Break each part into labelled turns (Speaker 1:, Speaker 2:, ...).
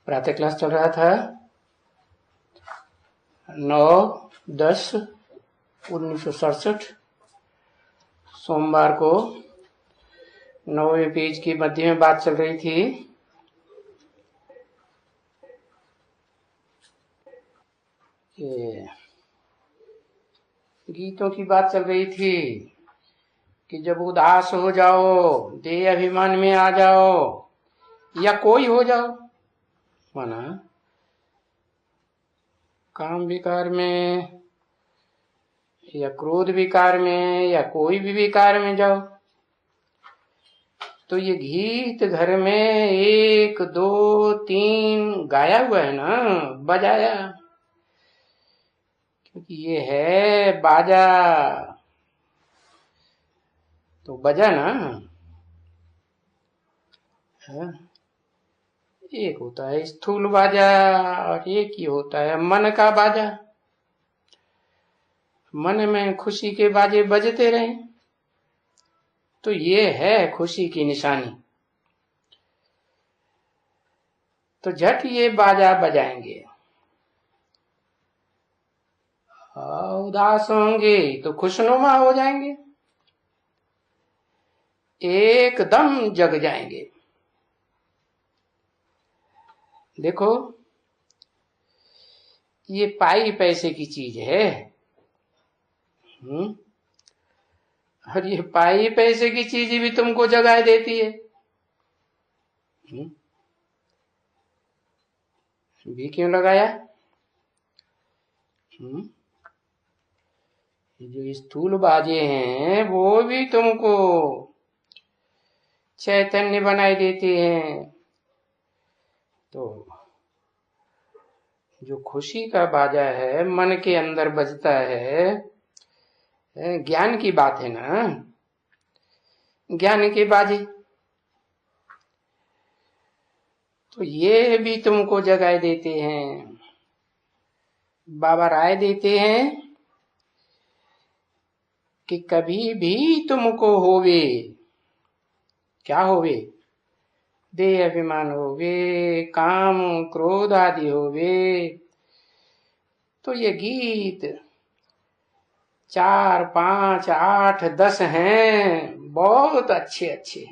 Speaker 1: प्रातः क्लास चल रहा था 9/10/1967। सोमवार को 9वें पेज की मध्य में बात चल रही थी गीतों की बात चल रही थी कि जब उदास हो जाओ, देह अभिमान में आ जाओ या कोई हो जाओ, माना काम विकार में या क्रोध विकार में या कोई भी विकार में जाओ, तो ये गीत घर में 1 2 3 गाया हुआ है ना, बजाया, क्योंकि ये है बाजा, तो बजा ना। एक होता है स्थूल बाजा और एक ही होता है मन का बाजा। मन में खुशी के बाजे बजते रहे तो ये है खुशी की निशानी। तो झट ये बाजा बजाएंगे, उदास होंगे तो खुशनुमा हो जाएंगे, एकदम जग जाएंगे। देखो, ये पाई पैसे की चीज है, और ये पाई पैसे की चीज भी तुमको जगाए देती है। भी क्यों लगाया? जो स्थूल बाजे हैं वो भी तुमको चैतन्य बनाए देते हैं। तो जो खुशी का बाजा है, मन के अंदर बजता है, ज्ञान की बात है ना, ज्ञान के बाजे, तो ये भी तुमको जगाए देते हैं। बाबा राय देते हैं कि कभी भी तुमको होवे, क्या होवे? देह अभिमान होवे, काम क्रोध आदि होवे, तो ये गीत 4 5 8 10 हैं, बहुत अच्छे अच्छे।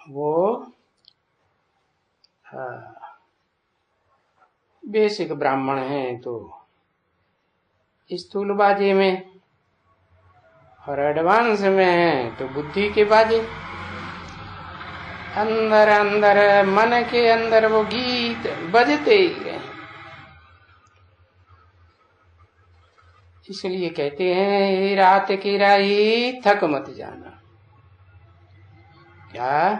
Speaker 1: वो बेसिक ब्राह्मण हैं तो स्थूल बाजे में, और एडवांस में है तो बुद्धि के बाजे। अंदर अंदर मन के अंदर वो गीत बजते ही रहे। इसलिए कहते हैं रात की राही थक मत जाना। क्या?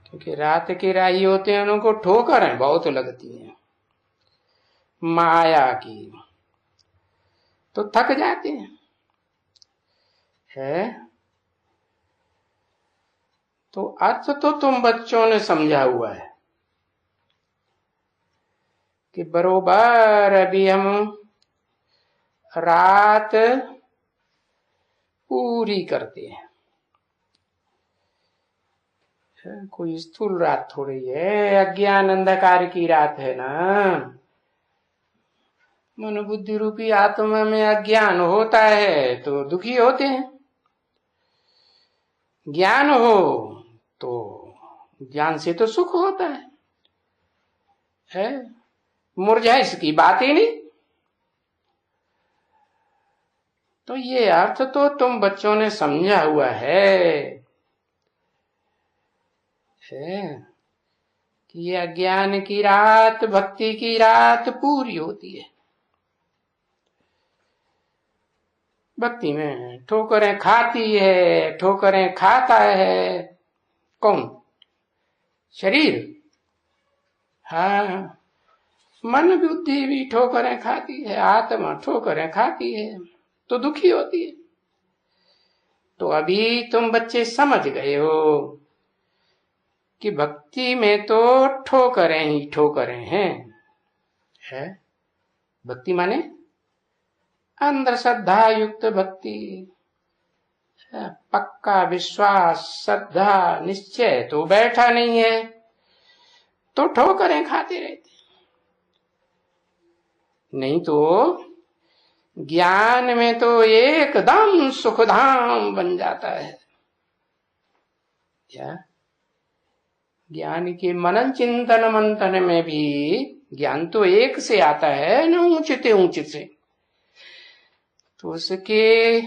Speaker 1: क्योंकि रात की राही होते हैं उनको ठोकरें बहुत लगती हैं माया की, तो थक जाते हैं। है तो अर्थ तो तुम बच्चों ने समझा हुआ है कि बरोबर अभी हम रात पूरी करते हैं। कोई स्थूल रात थोड़ी है, अज्ञान अंधकार की रात है ना। मन बुद्धि रूपी आत्मा में अज्ञान होता है तो दुखी होते हैं, ज्ञान हो तो ज्ञान से तो सुख होता है मुरझाए इसकी बात ही नहीं। तो ये अर्थ तो तुम बच्चों ने समझा हुआ है कि ये अज्ञान की रात भक्ति की रात पूरी होती है। भक्ति में ठोकरें खाती है, ठोकरें खाता है कौन? शरीर। हाँ, मन बुद्धि भी ठोकरें खाती है, आत्मा ठोकरें खाती है तो दुखी होती है। तो अभी तुम बच्चे समझ गए हो कि भक्ति में तो ठोकरें ही ठोकरें हैं। है भक्ति माने अंदर श्रद्धा युक्त भक्ति पक्का विश्वास, श्रद्धा, निश्चय तो बैठा नहीं है, तो ठोकरें खाते रहते। नहीं तो ज्ञान में तो एकदम सुखधाम बन जाता है। क्या ज्ञान के मनन चिंतन मंथन में भी ज्ञान तो एक से आता है न, ऊंचते ऊंचे से। तो उसके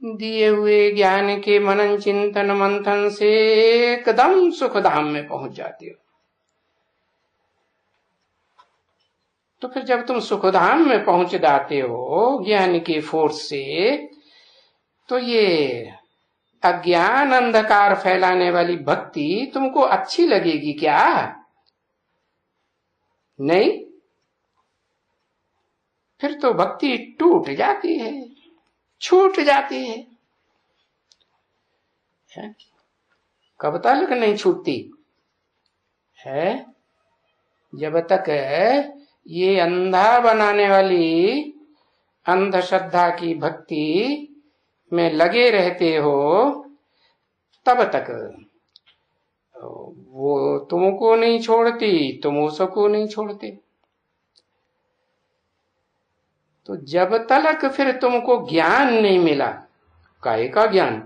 Speaker 1: दिए हुए ज्ञान के मनन चिंतन मंथन से एकदम सुखधाम में पहुंच जाते हो। तो फिर जब तुम सुखधाम में पहुंच जाते हो ज्ञान की फोर्स से, तो ये अज्ञान अंधकार फैलाने वाली भक्ति तुमको अच्छी लगेगी क्या? नहीं, फिर तो भक्ति टूट जाती है, छूट जाती है। कब तक नहीं छूटती है? जब तक ये अंधा बनाने वाली अंधश्रद्धा की भक्ति में लगे रहते हो, तब तक वो तुमको नहीं छोड़ती, तुम उसको नहीं छोड़ते। तो जब तक फिर तुमको ज्ञान नहीं मिला, काहे का ज्ञान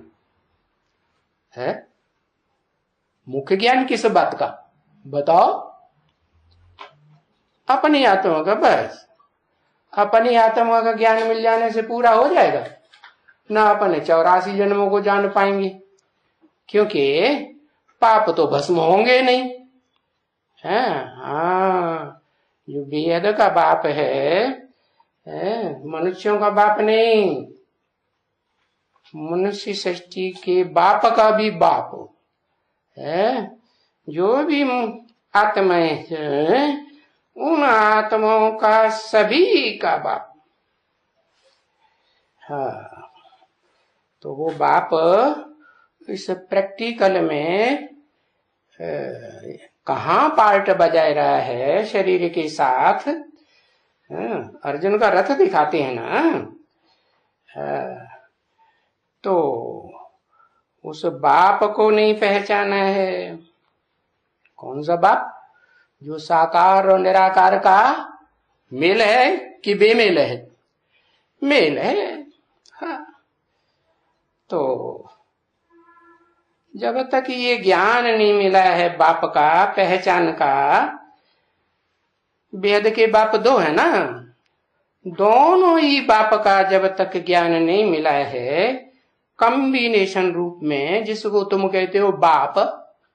Speaker 1: है? मुख्य ज्ञान किस बात का बताओ? अपनी आत्मा का। बस अपनी आत्मा का ज्ञान मिल जाने से पूरा हो जाएगा ना। अपने 84 जन्मों को जान पाएंगे, क्योंकि पाप तो भस्म होंगे नहीं है। हाँ, जो वेद का बाप है, मनुष्यों का बाप नहीं, मनुष्य सृष्टि के बाप का भी बाप है। जो भी आत्माएं हैं, उन आत्माओं का सभी का बाप। हाँ, तो वो बाप इस प्रैक्टिकल में कहाँ पार्ट बजाय रहा है शरीर के साथ? अर्जुन का रथ दिखाते हैं ना। तो उस बाप को नहीं पहचाना है। कौन सा बाप? जो साकार और निराकार का मेल है कि बेमेल है? मेल है। हाँ, तो जब तक ये ज्ञान नहीं मिला है बाप का, पहचान का, वेद के बाप दो है ना, दोनों ही बाप का जब तक ज्ञान नहीं मिला है कॉम्बिनेशन रूप में, जिसको तुम कहते हो बाप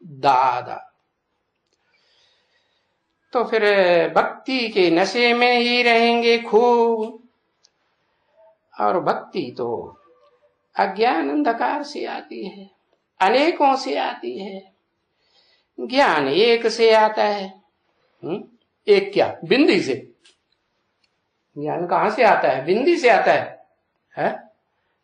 Speaker 1: दादा, तो फिर भक्ति के नशे में ही रहेंगे खूब। और भक्ति तो अज्ञान अंधकार से आती है, अनेकों से आती है। ज्ञान एक से आता है। एक क्या? बिंदी से। ज्ञान कहां से आता है? बिंदी से आता है?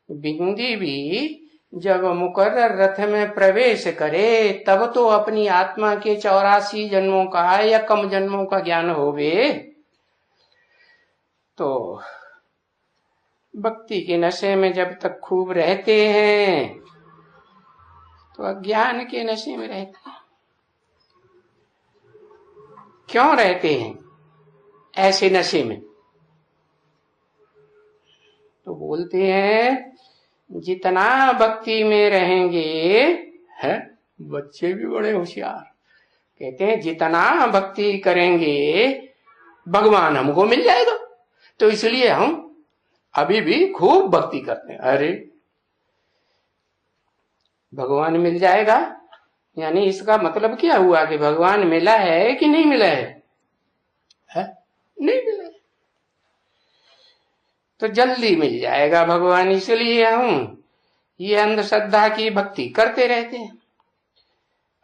Speaker 1: बिंदी भी जब मुकर्रर रथ में प्रवेश करे तब तो अपनी आत्मा के 84 जन्मों का या कम जन्मों का ज्ञान होवे। तो भक्ति के नशे में जब तक खूब रहते हैं तो अज्ञान के नशे में रहते हैं। क्यों रहते हैं ऐसे नशे में? तो बोलते हैं जितना भक्ति में रहेंगे, है बच्चे भी बड़े होशियार, कहते हैं जितना भक्ति करेंगे भगवान हमको मिल जाएगा, तो इसलिए हम अभी भी खूब भक्ति करते हैं। अरे भगवान मिल जाएगा यानी इसका मतलब क्या हुआ कि भगवान मिला है कि नहीं मिला है? नहीं मिला है तो जल्दी मिल जाएगा भगवान, इसलिए हम ये अंधश्रद्धा की भक्ति करते रहते हैं।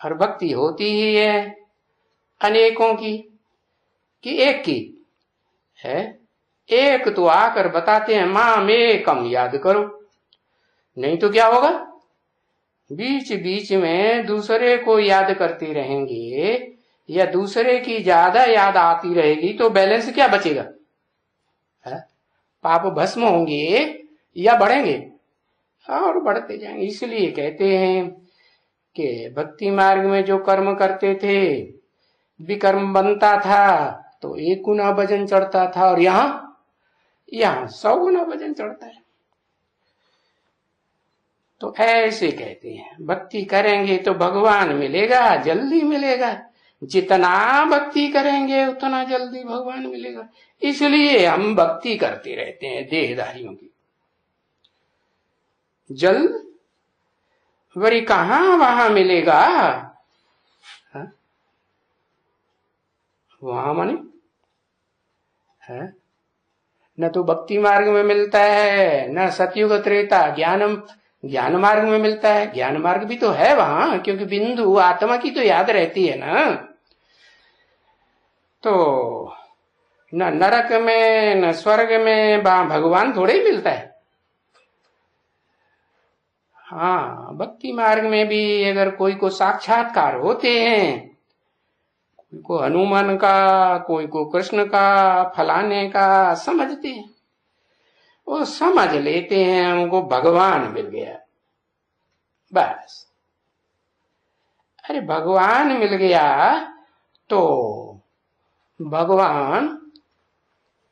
Speaker 1: और भक्ति होती ही है अनेकों की कि एक की है। एक तो आकर बताते हैं माम एकम याद करो, नहीं तो क्या होगा? बीच बीच में दूसरे को याद करते रहेंगे या दूसरे की ज्यादा याद आती रहेगी तो बैलेंस क्या बचेगा? है? पाप भस्म होंगे या बढ़ेंगे? और बढ़ते जाएंगे। इसलिए कहते हैं कि भक्ति मार्ग में जो कर्म करते थे विकर्म बनता था तो 1 गुना वजन चढ़ता था, और यहाँ 100 गुना वजन चढ़ता है। तो ऐसे कहते हैं भक्ति करेंगे तो भगवान मिलेगा, जल्दी मिलेगा। जितना भक्ति करेंगे उतना जल्दी भगवान मिलेगा। इसलिए हम भक्ति करते रहते हैं देहधारियों की। जल्द वरी कहां वहां मिलेगा? वहां माने है न तो भक्ति मार्ग में मिलता है, न सतयुग त्रेता ज्ञान मार्ग में मिलता है। ज्ञान मार्ग भी तो है वहां, क्योंकि बिंदु आत्मा की तो याद रहती है ना। तो न नरक में न स्वर्ग में भगवान थोड़े ही मिलता है। हाँ, भक्ति मार्ग में भी अगर कोई को साक्षात्कार होते हैं, कोई को हनुमान का, कोई को कृष्ण का, फलाने का समझते हैं, वो समझ लेते हैं हमको भगवान मिल गया, बस। अरे भगवान मिल गया तो भगवान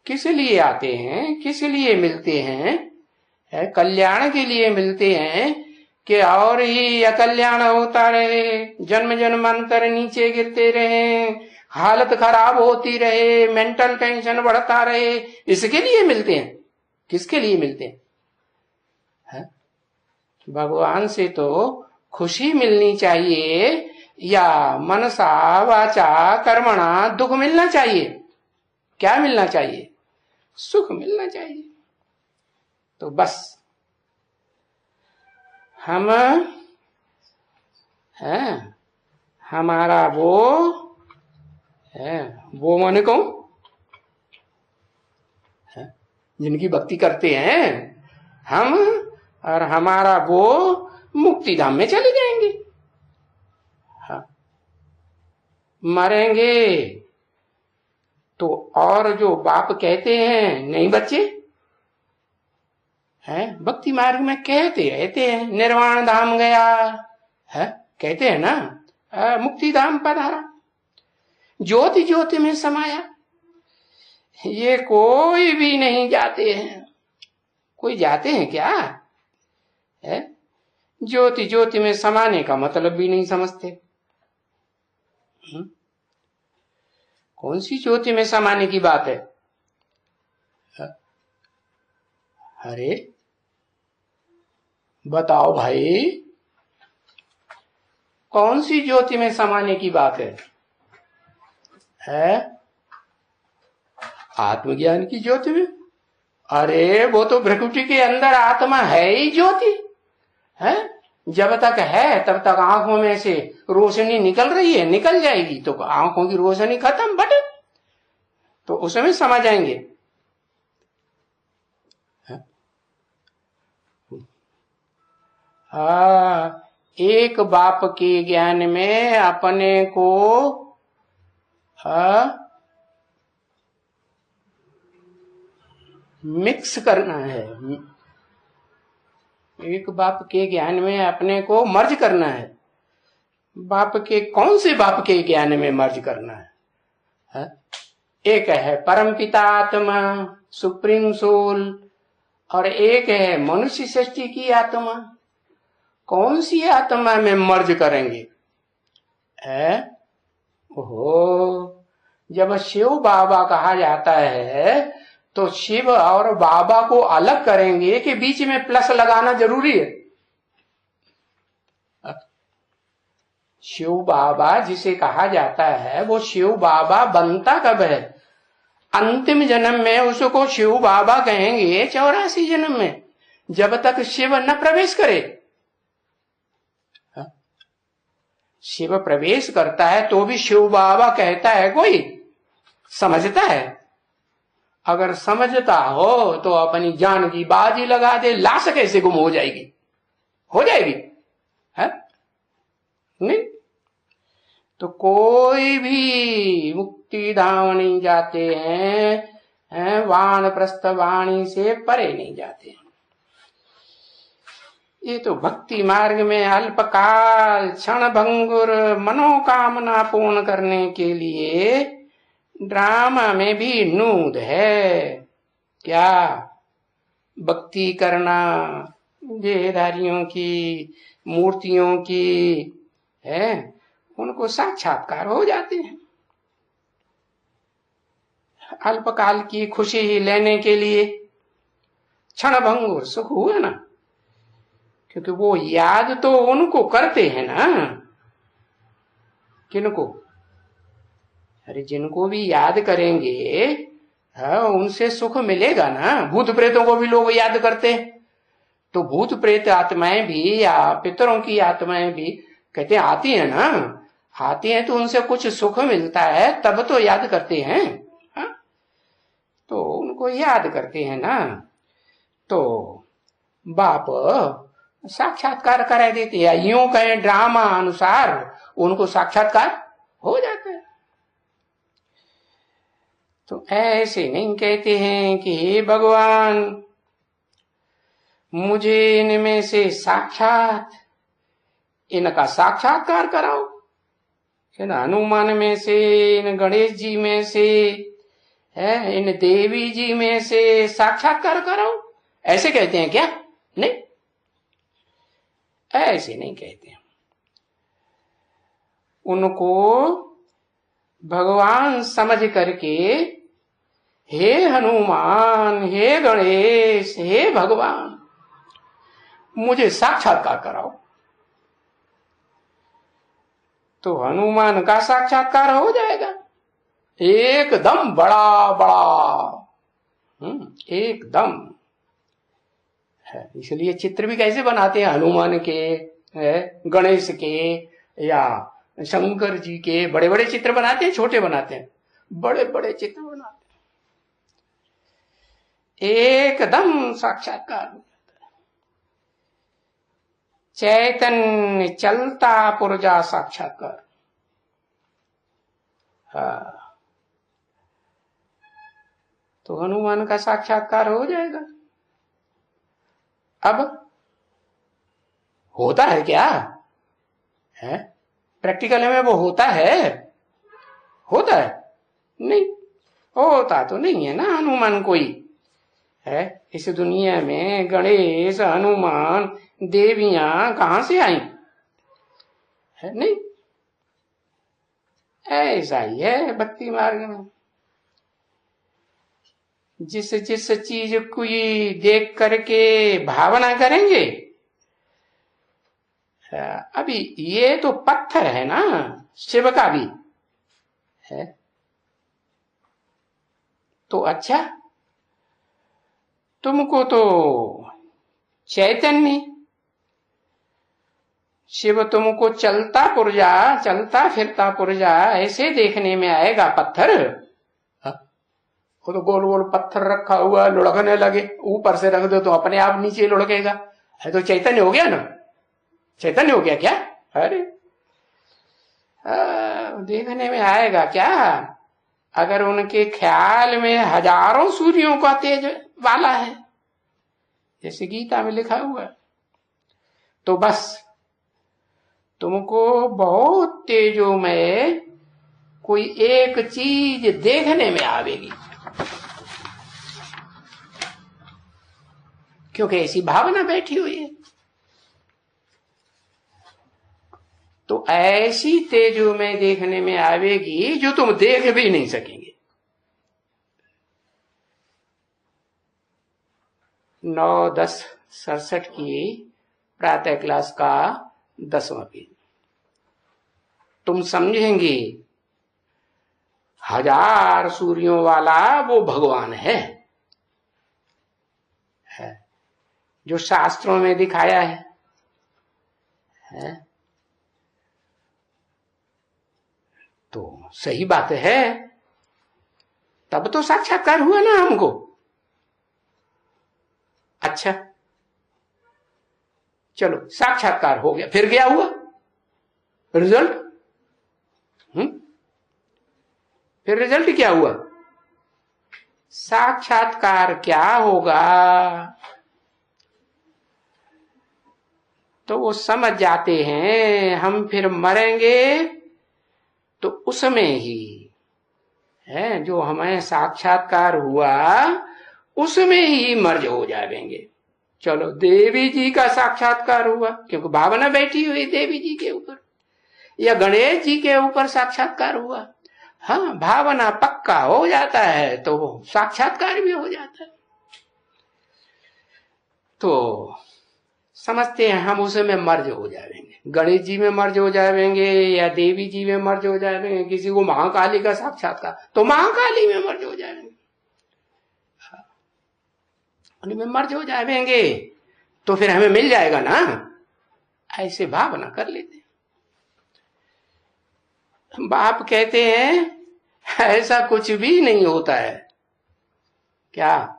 Speaker 1: किस लिए आते हैं, किस लिए मिलते हैं? कल्याण के लिए मिलते हैं कि और ही अकल्याण होता रहे, जन्म जन्मांतर नीचे गिरते रहे, हालत खराब होती रहे, मेंटल टेंशन बढ़ता रहे, इसके लिए मिलते हैं? किसके लिए मिलते हैं? भगवान से तो खुशी मिलनी चाहिए या मनसा वाचा कर्मणा दुख मिलना चाहिए? क्या मिलना चाहिए? सुख मिलना चाहिए। तो बस हम हैं, हमारा वो है, वो माने कौन? जिनकी भक्ति करते हैं हम, और हमारा वो मुक्ति धाम में चले जाएंगे। हाँ, मरेंगे तो और जो बाप कहते हैं नहीं बच्चे हैं, भक्ति मार्ग में कहते रहते हैं निर्वाण धाम गया है, कहते हैं ना, मुक्ति धाम पधारा, ज्योति ज्योति में समाया। ये कोई भी नहीं जाते हैं। कोई जाते हैं क्या? है ज्योति ज्योति में समाने का मतलब भी नहीं समझते। कौन सी ज्योति में समाने की बात है? अरे बताओ भाई, कौन सी ज्योति में समाने की बात है? आत्मज्ञान की ज्योति में। अरे वो तो भ्रकुटी के अंदर आत्मा है ही ज्योति है। जब तक है तब तक आंखों में से रोशनी निकल रही है, निकल जाएगी तो आंखों की रोशनी खत्म, बट तो उसमें समा जाएंगे। एक बाप के ज्ञान में अपने को मिक्स करना है। एक बाप के ज्ञान में अपने को मर्ज करना है। बाप के कौन से बाप के ज्ञान में मर्ज करना है? एक है परम पिता आत्मा, सुप्रीम सोल, और एक है मनुष्य सृष्टि की आत्मा। कौन सी आत्मा में मर्ज करेंगे? ओहो, जब शिव बाबा कहा जाता है तो शिव और बाबा को अलग करेंगे कि बीच में प्लस लगाना जरूरी है? शिव बाबा जिसे कहा जाता है वो शिव बाबा बनता कब है? अंतिम जन्म में उसको शिव बाबा कहेंगे 84 जन्म में, जब तक शिव न प्रवेश करे। शिव प्रवेश करता है तो भी शिव बाबा कहता है कोई? समझता है? अगर समझता हो तो अपनी जान की बाजी लगा दे, लाश कैसे गुम हो जाएगी? हो जाएगी है? नहीं तो कोई भी मुक्ति धाम नहीं जाते हैं, वानप्रस्थ वाणी से परे नहीं जाते हैं। ये तो भक्ति मार्ग में अल्पकाल क्षण भंगुर मनोकामना पूर्ण करने के लिए ड्रामा में भी नूद है। क्या भक्ति करना देहधारियों की, मूर्तियों की है, उनको साक्षात्कार हो जाते हैं। अल्पकाल की खुशी ही लेने के लिए क्षण भंगुर सुख हुआ ना, क्योंकि वो याद तो उनको करते हैं ना। किनको? अरे जिनको भी याद करेंगे, हाँ, उनसे सुख मिलेगा ना। भूत प्रेतों को भी लोग याद करते हैं, तो भूत प्रेत आत्माएं भी या पितरों की आत्माएं भी कहते आती है ना, आती हैं तो उनसे कुछ सुख मिलता है, तब तो याद करते हैं। हाँ? तो उनको याद करते हैं ना, तो बाप साक्षात्कार करा देते हैं, यूं कहें ड्रामा अनुसार उनको साक्षात्कार हो जाता है। तो ऐसे नहीं कहते हैं कि हे भगवान मुझे इनमें से साक्षात इनका साक्षात्कार कराओ, इन हनुमान में से, इन गणेश जी में से है, इन देवी जी में से साक्षात्कार कराओ, ऐसे कहते हैं क्या? नहीं, ऐसे नहीं कहते। उनको भगवान समझ करके हे हनुमान, हे गणेश, हे भगवान मुझे साक्षात्कार कराओ, तो हनुमान का साक्षात्कार हो जाएगा एकदम बड़ा बड़ा, एकदम है। इसलिए चित्र भी कैसे बनाते हैं हनुमान के, गणेश के या शंकर जी के, बड़े बड़े चित्र बनाते हैं, छोटे बनाते हैं? बड़े बड़े चित्र बनाते हैं, एकदम साक्षात्कार हो जाता है। चैतन्य चलता पुरजा साक्षात्कार। हाँ, तो हनुमान का साक्षात्कार हो जाएगा। अब होता है क्या? है प्रैक्टिकल में वो होता है? होता है? नहीं होता, तो नहीं है ना हनुमान कोई है इस दुनिया में। गणेश, हनुमान, देवियां कहां से आई है? नहीं, ऐसा ही है भक्ति मार्ग में। जिस जिस चीज को ये देख करके भावना करेंगे, अभी ये तो पत्थर है ना, शिव का भी है, तो अच्छा तुमको तो चैतन्य शिव तुमको चलता पुर्जा, चलता फिरता पुर्जा ऐसे देखने में आएगा पत्थर। वो तो गोल गोल पत्थर रखा हुआ, लुढ़कने लगे, ऊपर से रख दो तो अपने आप नीचे लुढ़केगा, है तो चैतन्य हो गया ना? चैतन्य हो गया क्या? अरे देखने में आएगा क्या? अगर उनके ख्याल में हजारों सूर्यों का तेज वाला है, जैसे गीता में लिखा हुआ, तो बस तुमको बहुत तेजों में कोई एक चीज देखने में आवेगी, क्योंकि ऐसी भावना बैठी हुई है। तो ऐसी तेजों में देखने में आवेगी जो तुम देख भी नहीं सकेंगे। 9-10-67 की प्रातः क्लास का 10वां पेज तुम समझेंगे हजार सूर्यों वाला वो भगवान है जो शास्त्रों में दिखाया है? तो सही बात है, तब तो साक्षात्कार हुआ ना हमको। अच्छा चलो साक्षात्कार हो गया, फिर क्या हुआ रिजल्ट? फिर रिजल्ट क्या हुआ? साक्षात्कार क्या होगा? तो वो समझ जाते हैं हम फिर मरेंगे तो उसमें ही है जो हमें साक्षात्कार हुआ उसमें ही मर्ज हो जाएंगे। चलो देवी जी का साक्षात्कार हुआ क्योंकि भावना बैठी हुई देवी जी के ऊपर, या गणेश जी के ऊपर साक्षात्कार हुआ, हाँ भावना पक्का हो जाता है तो वो साक्षात्कार भी हो जाता है। तो समझते हैं हम उसमें मर्ज हो जाएंगे, गणेश जी में मर्ज हो जाएंगे या देवी जी में मर्ज हो जाएंगे, किसी को महाकाली का साक्षात्कार तो महाकाली में मर्ज हो जाएंगे, उनमें मर्ज हो जाएंगे तो फिर हमें मिल जाएगा ना, ऐसे भावना कर लेते हैं। बाप कहते हैं ऐसा कुछ भी नहीं होता है, क्या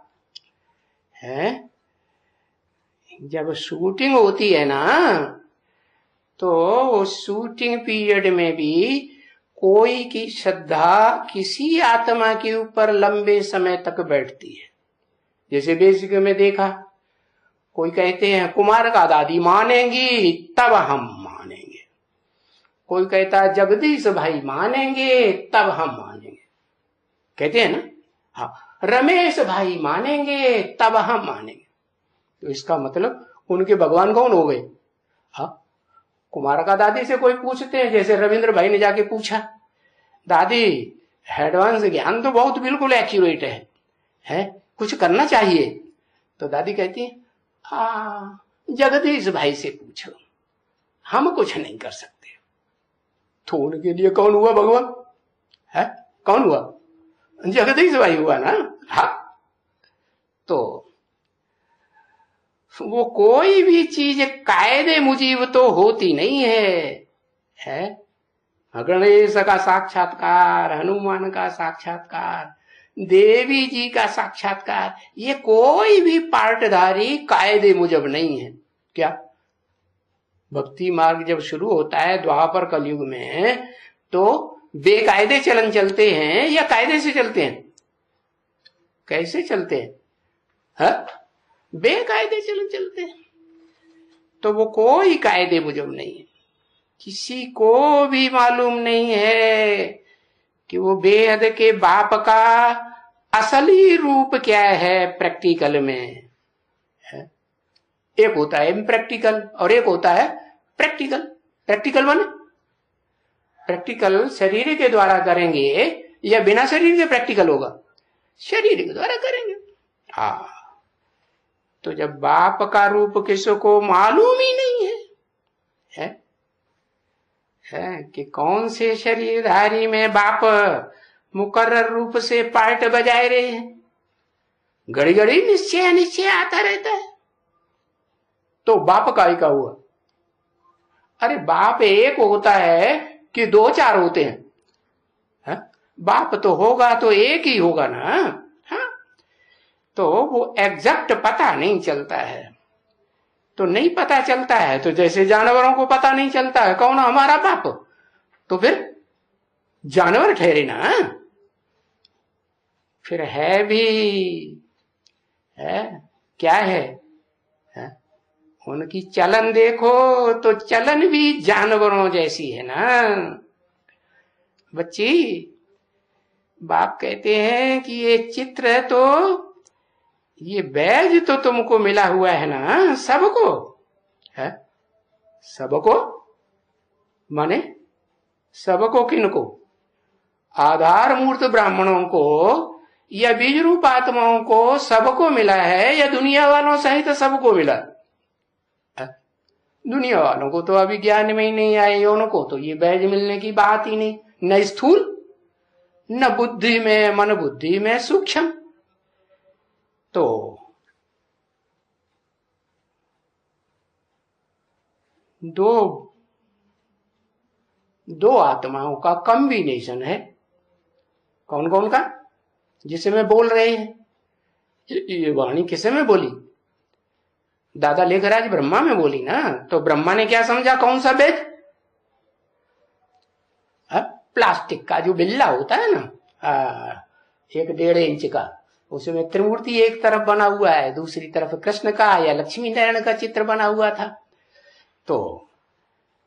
Speaker 1: है जब शूटिंग होती है ना तो शूटिंग पीरियड में भी कोई की श्रद्धा किसी आत्मा के ऊपर लंबे समय तक बैठती है। जैसे बेसिक में देखा, कोई कहते हैं कुमार का दादी मानेंगी तब हम मानेंगे, कोई कहता है जगदीश भाई मानेंगे तब हम मानेंगे, कहते हैं ना, हाँ रमेश भाई मानेंगे तब हम मानेंगे। तो इसका मतलब उनके भगवान कौन हो गए? हाँ, कुमार का दादी से कोई पूछते हैं, जैसे रविंद्र भाई ने जाके पूछा, दादी एडवांस ज्ञान तो बहुत बिल्कुल एक्यूरेट है कुछ करना चाहिए, तो दादी कहती है जगदीश भाई से पूछो, हम कुछ नहीं कर सकते। तो उनके लिए कौन हुआ भगवान? है कौन हुआ? जगदीश भाई हुआ ना। हाँ, तो वो कोई भी चीज कायदे मुजीब तो होती नहीं है। गणेश का साक्षात्कार, हनुमान का साक्षात्कार, देवी जी का साक्षात्कार, ये कोई भी पार्टधारी कायदे मुजब नहीं है। क्या भक्ति मार्ग जब शुरू होता है द्वापर कलयुग में तो बेकायदे चलन चलते हैं या कायदे से चलते हैं? कैसे चलते हैं? हा? बेकायदे चलन चलते हैं। तो वो कोई कायदे मुजब नहीं है, किसी को भी मालूम नहीं है कि वो बेहद के बाप का असली रूप क्या है प्रैक्टिकल में है। एक होता है इम्प्रैक्टिकल और एक होता है प्रैक्टिकल। प्रैक्टिकल माने प्रैक्टिकल शरीर के द्वारा करेंगे या बिना शरीर के प्रैक्टिकल होगा? शरीर के द्वारा करेंगे। हाँ, तो जब बाप का रूप किसी को मालूम ही नहीं है कि कौन से शरीरधारी में बाप मुकर्रर रूप से पार्ट बजाए रहे हैं, घड़ी घड़ी निश्चय आता रहता है, तो बाप का ही का हुआ? अरे बाप एक होता है कि दो चार होते हैं? बाप तो होगा तो एक ही होगा ना। हाँ, तो वो एग्जैक्ट पता नहीं चलता है, तो नहीं पता चलता है तो जैसे जानवरों को पता नहीं चलता है कौन हमारा बाप, तो फिर जानवर ठहरे ना। फिर है भी है क्या है उनकी चलन देखो तो चलन भी जानवरों जैसी है ना। बच्ची, बाप कहते हैं कि ये चित्र तो ये बैज तो तुमको मिला हुआ है ना, सबको है। सबको माने सबको किनको? आधार मूर्त ब्राह्मणों को या बीज रूप आत्माओं को सबको मिला है या दुनिया वालों सहित सबको मिला? दुनिया वालों को तो अभी ज्ञान में ही नहीं आए, उनको तो ये बैज मिलने की बात ही नहीं, न स्थूल न बुद्धि में, मन बुद्धि में सूक्ष्म। तो दो आत्माओं का कॉम्बिनेशन है। कौन कौन का? जिसे में बोल रहे हैं, ये वाणी किसे में बोली? दादा लेकर आज ब्रह्मा में बोली ना। तो ब्रह्मा ने क्या समझा? कौन सा बेज? प्लास्टिक का जो बिल्ला होता है ना, 1-1.5 इंच का, उसमें त्रिमूर्ति एक तरफ बना हुआ है, दूसरी तरफ कृष्ण का या लक्ष्मी नारायण का चित्र बना हुआ था। तो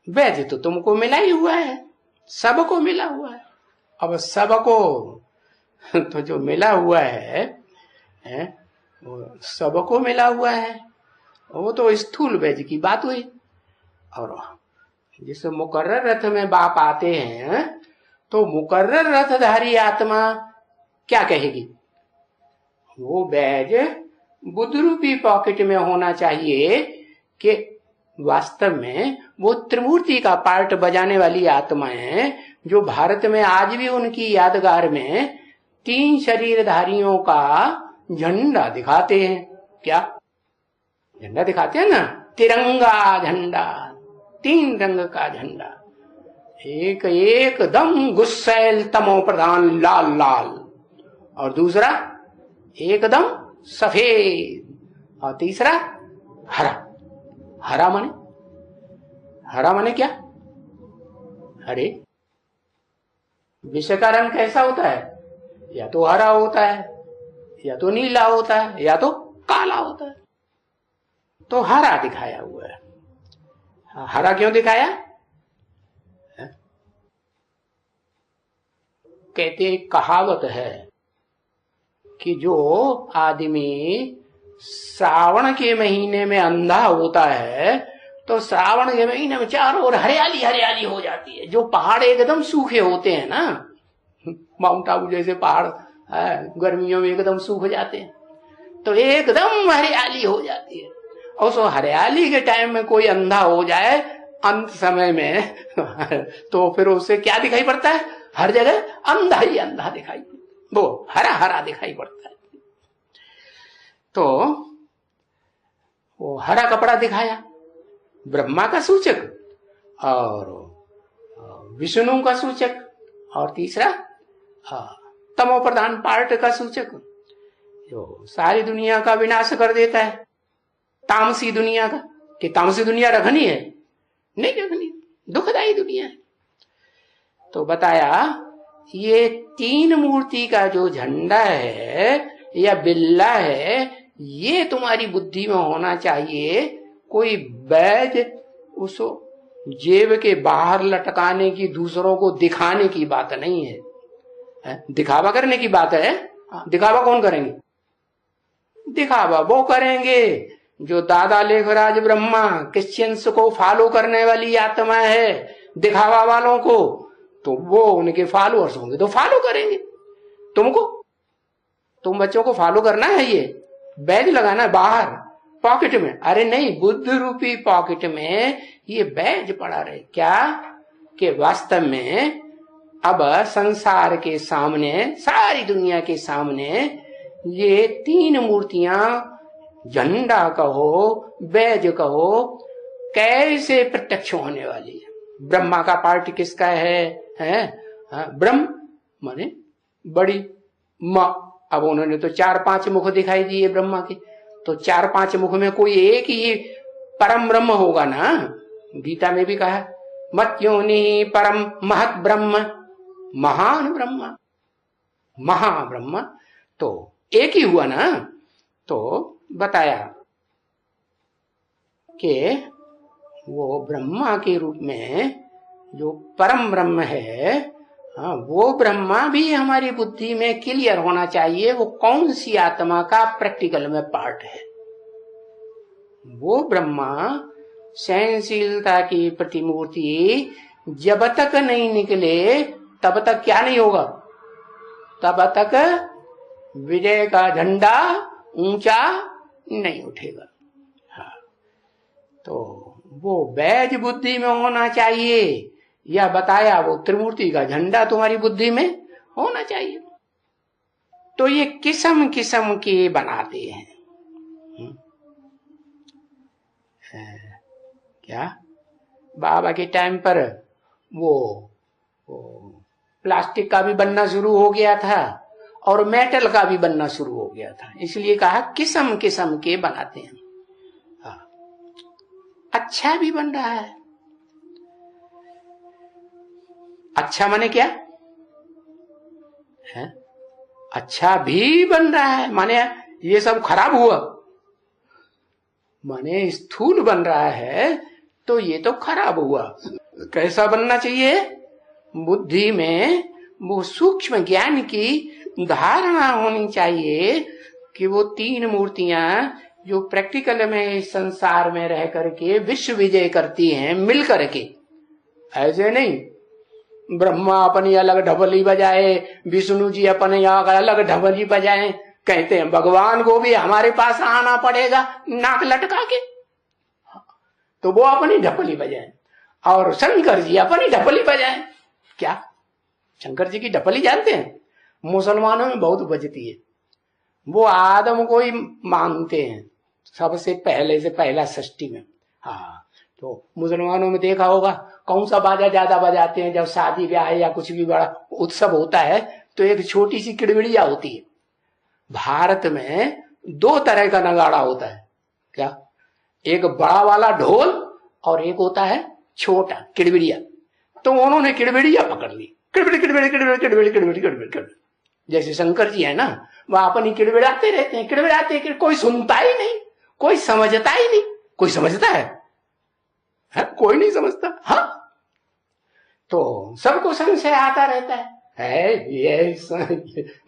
Speaker 1: वैज तो तुमको मिला ही हुआ है, सबको मिला हुआ है। अब सबको तो जो मिला हुआ है, वो सबको मिला हुआ है, वो तो स्थूल वैज की बात हुई। और जिस मुकर्रर रथ में बाप आते हैं तो मुकर्रर रथधारी आत्मा क्या कहेगी? वो बैज बुद्ध रूपी पॉकेट में होना चाहिए कि वास्तव में वो त्रिमूर्ति का पार्ट बजाने वाली आत्माएं जो भारत में आज भी उनकी यादगार में 3 शरीरधारियों का झंडा दिखाते हैं। क्या झंडा दिखाते हैं ना? तिरंगा झंडा, 3 रंग का झंडा, एक एकदम गुस्सैल तमो प्रधान लाल लाल, और दूसरा एकदम सफेद, और तीसरा हरा। हरा माने क्या? हरे विषय का रंग कैसा होता है? या तो हरा होता है, या तो नीला होता है, या तो काला होता है। तो हरा दिखाया हुआ है। हरा क्यों दिखाया? कहते कहावत है कि जो आदमी श्रावण के महीने में अंधा होता है तो श्रावण के महीने में चारों ओर हरियाली हरियाली हो जाती है। जो पहाड़ एकदम सूखे होते हैं ना, माउंट आबू जैसे पहाड़ गर्मियों में एकदम सूख जाते हैं, तो एकदम हरियाली हो जाती है। और उस हरियाली के टाइम में कोई अंधा हो जाए अंत समय में तो फिर उससे क्या दिखाई पड़ता है? हर जगह अंधा ही अंधा दिखाई, वो हरा हरा दिखाई पड़ता है। तो वो हरा कपड़ा दिखाया ब्रह्मा का सूचक, और विष्णु का सूचक, और तीसरा तमो प्रधान पार्ट का सूचक, जो सारी दुनिया का विनाश कर देता है, तामसी दुनिया का। कि तामसी दुनिया रखनी है? नहीं रखनी, दुखदायी दुनिया है। तो बताया ये 3 मूर्ति का जो झंडा है या बिल्ला है, ये तुम्हारी बुद्धि में होना चाहिए। कोई बैज उसको जेब के बाहर लटकाने की, दूसरों को दिखाने की बात नहीं है, दिखावा करने की बात है। दिखावा कौन करेंगे? दिखावा वो करेंगे जो दादा लेखराज ब्रह्मा क्रिश्चियंस को फॉलो करने वाली आत्मा है, दिखावा वालों को। तो वो उनके फॉलोअर्स होंगे तो फॉलो करेंगे तुमको। तुम बच्चों को फॉलो करना है, ये बैज लगाना बाहर पॉकेट में। अरे नहीं, बुद्ध रूपी पॉकेट में ये बैज पड़ा रहे। क्या कि वास्तव में अब संसार के सामने, सारी दुनिया के सामने ये 3 मूर्तियां, झंडा कहो बैज कहो, कैसे प्रत्यक्ष होने वाली है। ब्रह्मा का पार्ट किसका है? ब्रह्म माने बड़ी मां। अब उन्होंने तो 4-5 मुख दिखाई दिए ब्रह्मा के, तो 4-5 मुख में कोई एक ही परम ब्रह्म होगा ना। गीता में भी कहा मत्योनि परम महत ब्रह्म, महान ब्रह्मा, महाब्रह्म, तो एक ही हुआ ना। तो बताया कि वो ब्रह्मा के रूप में जो परम ब्रह्म है, वो ब्रह्मा भी हमारी बुद्धि में क्लियर होना चाहिए। वो कौन सी आत्मा का प्रैक्टिकल में पार्ट है? वो ब्रह्मा सहनशीलता की प्रतिमूर्ति जब तक नहीं निकले तब तक क्या नहीं होगा? तब तक विजय का झंडा ऊंचा नहीं उठेगा। तो वो बैज बुद्धि में होना चाहिए, या बताया वो त्रिमूर्ति का झंडा तुम्हारी बुद्धि में होना चाहिए। तो ये किस्म किस्म के बनाते हैं। क्या बाबा के टाइम पर वो प्लास्टिक का भी बनना शुरू हो गया था और मेटल का भी बनना शुरू हो गया था, इसलिए कहा किस्म किस्म के बनाते हैं। अच्छा भी बन रहा है। अच्छा माने क्या है? अच्छा भी बन रहा है माने ये सब खराब हुआ, माने स्थूल बन रहा है तो ये तो खराब हुआ। कैसा बनना चाहिए? बुद्धि में वो सूक्ष्म ज्ञान की धारणा होनी चाहिए कि वो तीन मूर्तियां जो प्रैक्टिकल में इस संसार में रह करके विश्व विजय करती हैं मिल करके, ऐसे नहीं ब्रह्मा अपनी अलग ढबली बजाए, विष्णु जी अपने अलग ढबली बजाए। कहते हैं भगवान को भी हमारे पास आना पड़ेगा नाक लटका के, तो वो अपनी ढपली बजाए, और शंकर जी अपनी ढपली बजाए। क्या शंकर जी की ढपली जानते हैं? मुसलमानों में बहुत बजती है। वो आदम को ही मानते हैं सबसे पहले से पहला सृष्टि में। हाँ, तो मुसलमानों में देखा होगा कौन सा बाजा ज्यादा बजाते हैं? जब शादी ब्याह या कुछ भी बड़ा उत्सव होता है तो एक छोटी सी किड़बिड़िया होती है। भारत में दो तरह का नगाड़ा होता है। क्या? एक बड़ा वाला ढोल और एक होता है छोटा किड़बिड़िया। तो उन्होंने किड़बिड़िया पकड़ ली, किड़बिड़ी किड़बिड़ी किड़बिड़ी किड़बिड़ी किड़बिड़ी किड़बिड़ी किड़बिड़ी। जैसे शंकर जी है ना, वह अपनी किड़बिड़ाते रहते हैं, किड़बिड़ाते हैं, कोई सुनता ही नहीं, कोई समझता ही नहीं। कोई समझता है? कोई नहीं समझता। हाँ, तो सबको संशय आता रहता है ये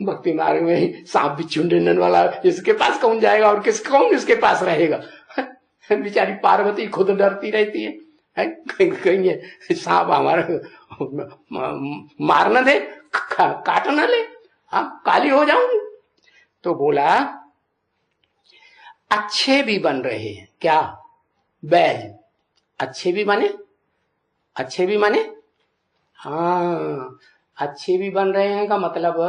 Speaker 1: भक्ति मार्ग में सांप बिच्छू ढूंढने वाला, इसके पास कौन जाएगा और कौन इसके पास रहेगा? बेचारी पार्वती खुद डरती रहती है, कहीं सांप हमारा मार न दे, काट न ले, हाँ काली हो जाऊंगी। तो बोला अच्छे भी बन रहे हैं। क्या? बैज अच्छे भी बने, अच्छे भी बने। हाँ, अच्छे भी बन रहे हैं का मतलब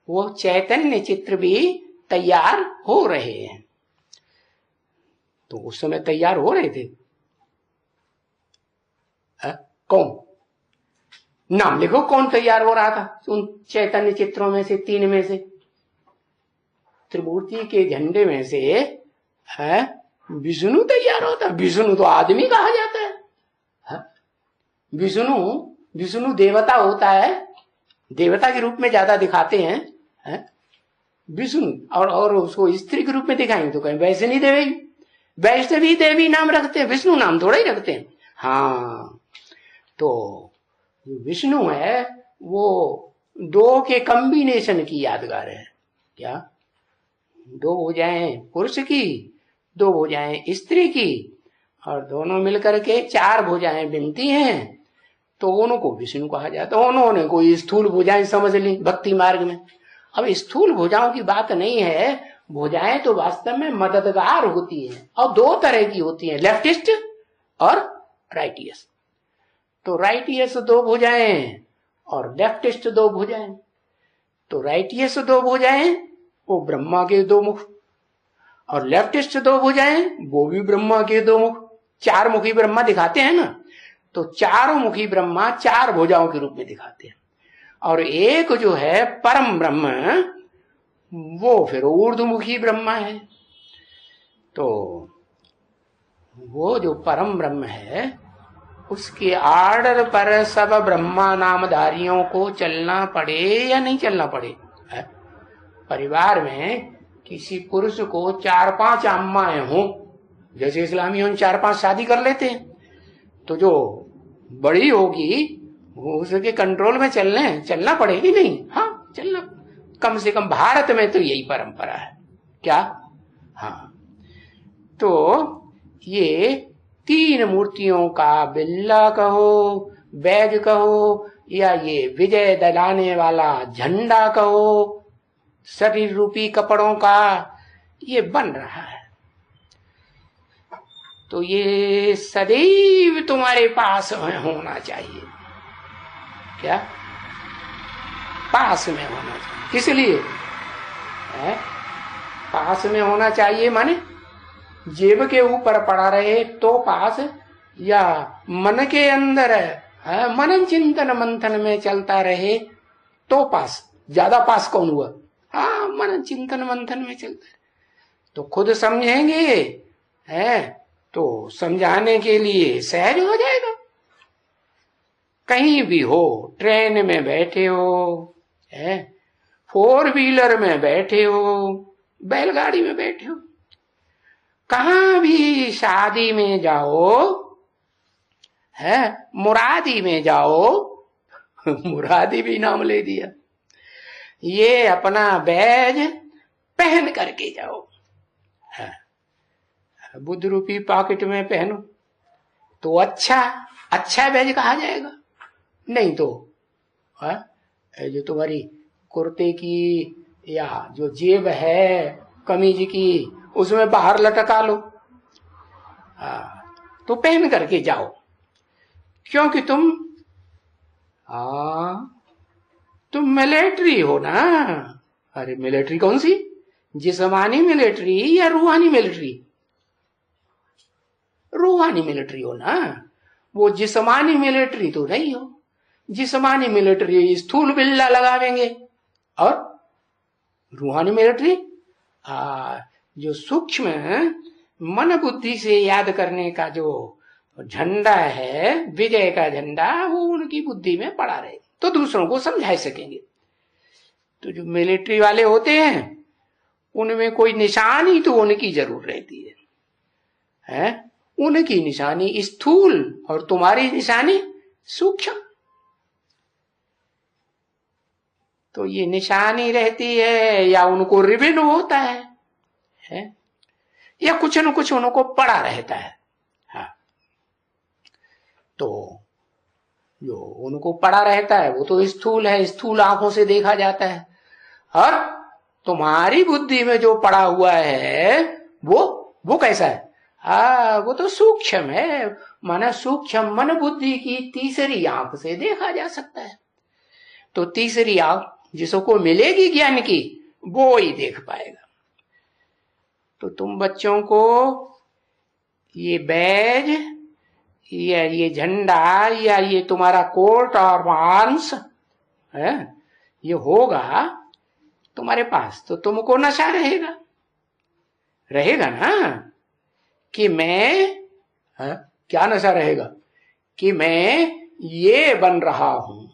Speaker 1: वो चैतन्य चित्र भी तैयार हो रहे हैं। तो उस समय तैयार हो रहे थे। कौन? नाम लिखो कौन तैयार हो रहा था उन चैतन्य चित्रों में से? तीन में से त्रिमूर्ति के झंडे में से है विष्णु तैयार होता। विष्णु तो आदमी कहा जाता है। विष्णु देवता होता है, देवता के रूप में ज्यादा दिखाते हैं विष्णु, और उसको स्त्री के रूप में दिखाएंगे तो कहें वैष्णवी देवी, वैष्णवी देवी नाम रखते हैं, विष्णु नाम थोड़ा ही रखते हैं। हाँ, तो विष्णु है वो दो के कॉम्बिनेशन की यादगार है। क्या? दो भुजाएं पुरुष की, दो भुजाएं स्त्री की, और दोनों मिलकर के चार भुजाएं बनती हैं, तो उनको विष्णु कहा जाता है। उन्होंने कोई स्थूल भुजाएं समझ ली भक्ति मार्ग में। अब स्थूल भुजाओं की बात नहीं है, भुजाएं तो वास्तव में मददगार होती हैं, और दो तरह की होती हैं, लेफ्टिस्ट और राइटियस। तो राइटियस दो भुजाएं और लेफ्टिस्ट दो भुजाएं। तो राइटियस दो भुजाएं वो ब्रह्मा के दो मुख, और लेफ्टिस्ट दो भुजाएं वो भी ब्रह्मा के दो मुख। चार मुखी ब्रह्मा दिखाते हैं ना, तो चारों मुखी ब्रह्मा चार भुजाओं के रूप में दिखाते हैं। और एक जो है परम ब्रह्म वो फिर ऊर्ध्वमुखी ब्रह्मा है। तो वो जो परम ब्रह्म है उसके आर्डर पर सब ब्रह्मा नामधारियों को चलना पड़े या नहीं चलना पड़े? परिवार में किसी पुरुष को 4-5 अम्माएं हों, जैसे इस्लामी हों 4-5 शादी कर लेते हैं, तो जो बड़ी होगी उसके कंट्रोल में चलना पड़ेगी नहीं? हाँ, चलना, कम से कम भारत में तो यही परंपरा है। क्या? हाँ, तो ये तीन मूर्तियों का बिल्ला कहो, बैज कहो, या ये विजय दिलाने वाला झंडा कहो, शरीर रूपी कपड़ों का ये बन रहा है। तो ये सदैव तुम्हारे पास में होना चाहिए। क्या? पास में होना चाहिए। किस लिए पास में होना चाहिए? माने जेब के ऊपर पड़ा रहे तो पास, या मन के अंदर मनन चिंतन मंथन में चलता रहे तो पास। ज्यादा पास कौन हुआ? हाँ, मनन चिंतन मंथन में चलता रहे तो खुद समझेंगे, तो समझाने के लिए सहज हो जाएगा। कहीं भी हो, ट्रेन में बैठे हो, 4 व्हीलर में बैठे हो, बैलगाड़ी में बैठे हो, कहां भी शादी में जाओ है, मुरादी में जाओ। मुरादी भी नाम ले दिया। ये अपना बैज पहन करके जाओ। बुद्ध रूपी पॉकेट में पहनो तो अच्छा बैज कहा जाएगा, नहीं तो जो तुम्हारी कुर्ते की या जो जेब है कमीज की उसमें बाहर लटका लो, तो पहन करके जाओ, क्योंकि तुम मिलिट्री हो ना। अरे मिलिट्री कौन सी, जिस्मानी मिलिट्री या रूहानी मिलिट्री? रूहानी मिलिट्री हो ना, वो जिस्मानी मिलिट्री तो नहीं हो। जिस्मानी मिलिट्री स्थूल बिल्ला लगावेंगे, और रूहानी मिलिट्री जो सूक्ष्म मन बुद्धि से याद करने का जो झंडा है, विजय का झंडा, वो उनकी बुद्धि में पड़ा रहे तो दूसरों को समझा सकेंगे। तो जो मिलिट्री वाले होते हैं उनमें कोई निशानी तो उनकी जरूर रहती है, उनकी निशानी स्थूल और तुम्हारी निशानी सूक्ष्म। तो ये निशानी रहती है या उनको रिबन होता है या कुछ न कुछ उनको पड़ा रहता है। तो जो उनको पड़ा रहता है वो तो स्थूल है, स्थूल आंखों से देखा जाता है, और तुम्हारी बुद्धि में जो पड़ा हुआ है वो कैसा है? वो तो सूक्ष्म है, माना सूक्ष्म मन बुद्धि की तीसरी आंख से देखा जा सकता है। तो तीसरी आंख जिसको मिलेगी ज्ञान की वो ही देख पाएगा। तो तुम बच्चों को ये बैज या ये झंडा या ये तुम्हारा कोट और आर्म्स है, ये होगा तुम्हारे पास तो तुमको नशा रहेगा ना कि मैं क्या नशा रहेगा कि मैं ये बन रहा हूं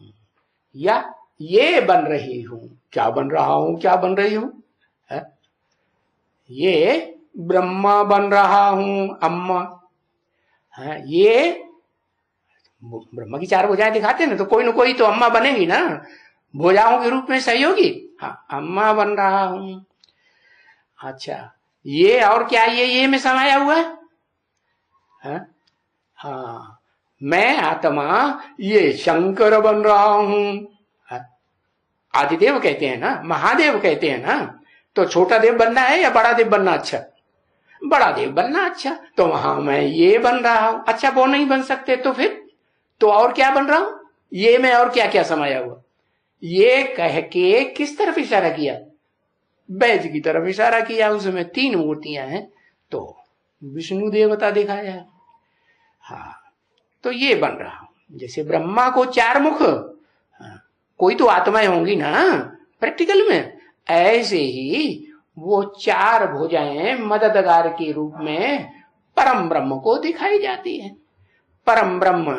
Speaker 1: या ये बन रही हूं। क्या बन रहा हूं, क्या बन रही हूं? ये ब्रह्मा बन रहा हूं, अम्मा। ये ब्रह्मा की 4 भुजाएं दिखाते हैं ना, तो कोई न कोई तो अम्मा बनेगी ना, भुजाओं के रूप में सहयोगी। अम्मा बन रहा हूं। अच्छा, ये और क्या ये में समाया हुआ है? मैं आत्मा ये शंकर बन रहा हूं। आदिदेव कहते हैं ना, महादेव कहते हैं ना, तो छोटा देव बनना है या बड़ा देव बनना अच्छा? बड़ा देव बनना अच्छा। तो वहां मैं ये बन रहा हूं। अच्छा, वो नहीं बन सकते तो फिर तो और क्या बन रहा हूं? ये में और क्या क्या समाया हुआ? ये कह के किस तरफ इशारा किया? बैज की तरफ इशारा किया। उसमें 3 मूर्तियां हैं तो विष्णु देवता दिखाया है। तो ये बन रहा हूं। जैसे ब्रह्मा को 4 मुख, कोई तो आत्माएं होंगी ना प्रैक्टिकल में, ऐसे ही वो 4 भुजाएं मददगार के रूप में परम ब्रह्म को दिखाई जाती है। परम ब्रह्म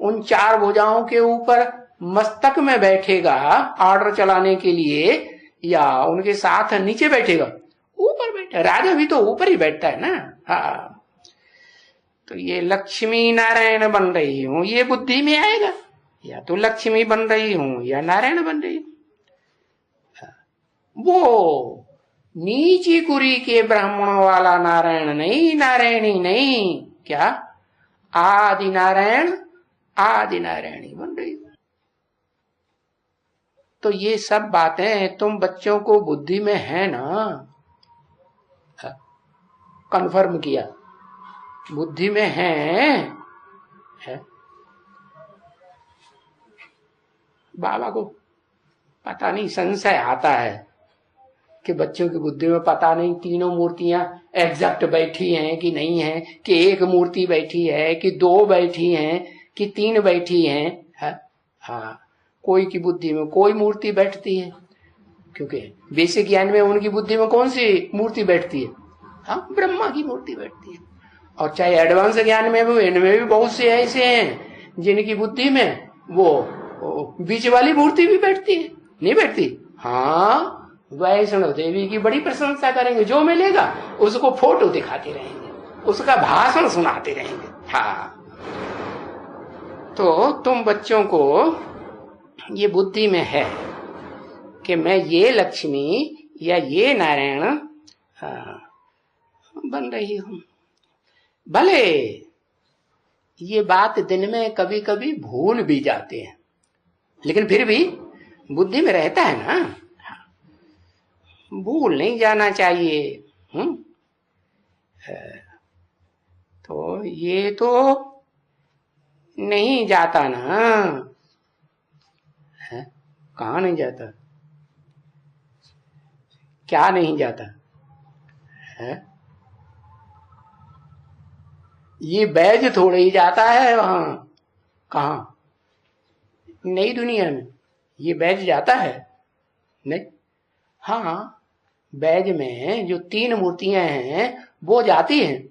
Speaker 1: उन 4 भुजाओं के ऊपर मस्तक में बैठेगा ऑर्डर चलाने के लिए, या उनके साथ नीचे बैठेगा? ऊपर बैठा। राजा भी तो ऊपर ही बैठता है ना। तो ये लक्ष्मी नारायण बन रही हूं, ये बुद्धि में आएगा। या तो लक्ष्मी बन रही हूं या नारायण बन रही हूं। वो नीची कुरी के ब्राह्मणों वाला नारायण नहीं, नारायणी नहीं, क्या आदि नारायण आदि नारायणी बन रही हूं। तो ये सब बातें तुम बच्चों को बुद्धि में है ना, कन्फर्म किया, बुद्धि में है। बाबा को पता नहीं, संशय आता है कि बच्चों की बुद्धि में पता नहीं तीनों मूर्तियां एग्जैक्ट बैठी हैं कि नहीं है, कि एक मूर्ति बैठी है कि 2 बैठी हैं कि 3 बैठी हैं। कोई की बुद्धि में कोई मूर्ति बैठती है, क्योंकि बेसिक ज्ञान में उनकी बुद्धि में कौन सी मूर्ति बैठती है? ब्रह्मा की मूर्ति बैठती है। और चाहे एडवांस ज्ञान में भी, इनमें भी बहुत से ऐसे हैं जिनकी बुद्धि में वो बीच वाली मूर्ति भी बैठती है। नहीं बैठती? वैष्णव देवी की बड़ी प्रशंसा करेंगे, जो मिलेगा उसको फोटो दिखाते रहेंगे, उसका भाषण सुनाते रहेंगे। तो तुम बच्चों को ये बुद्धि में है कि मैं ये लक्ष्मी या ये नारायण बन रही हूं। भले ये बात दिन में कभी कभी भूल भी जाते हैं, लेकिन फिर भी बुद्धि में रहता है ना, भूल नहीं जाना चाहिए। तो ये तो नहीं जाता ना, कहाँ नहीं जाता, क्या नहीं जाता है? ये बैज थोड़े ही जाता है वहां, कहा नई दुनिया में ये बैज जाता है नहीं। हाँ, बैज में जो 3 मूर्तियां हैं वो जाती हैं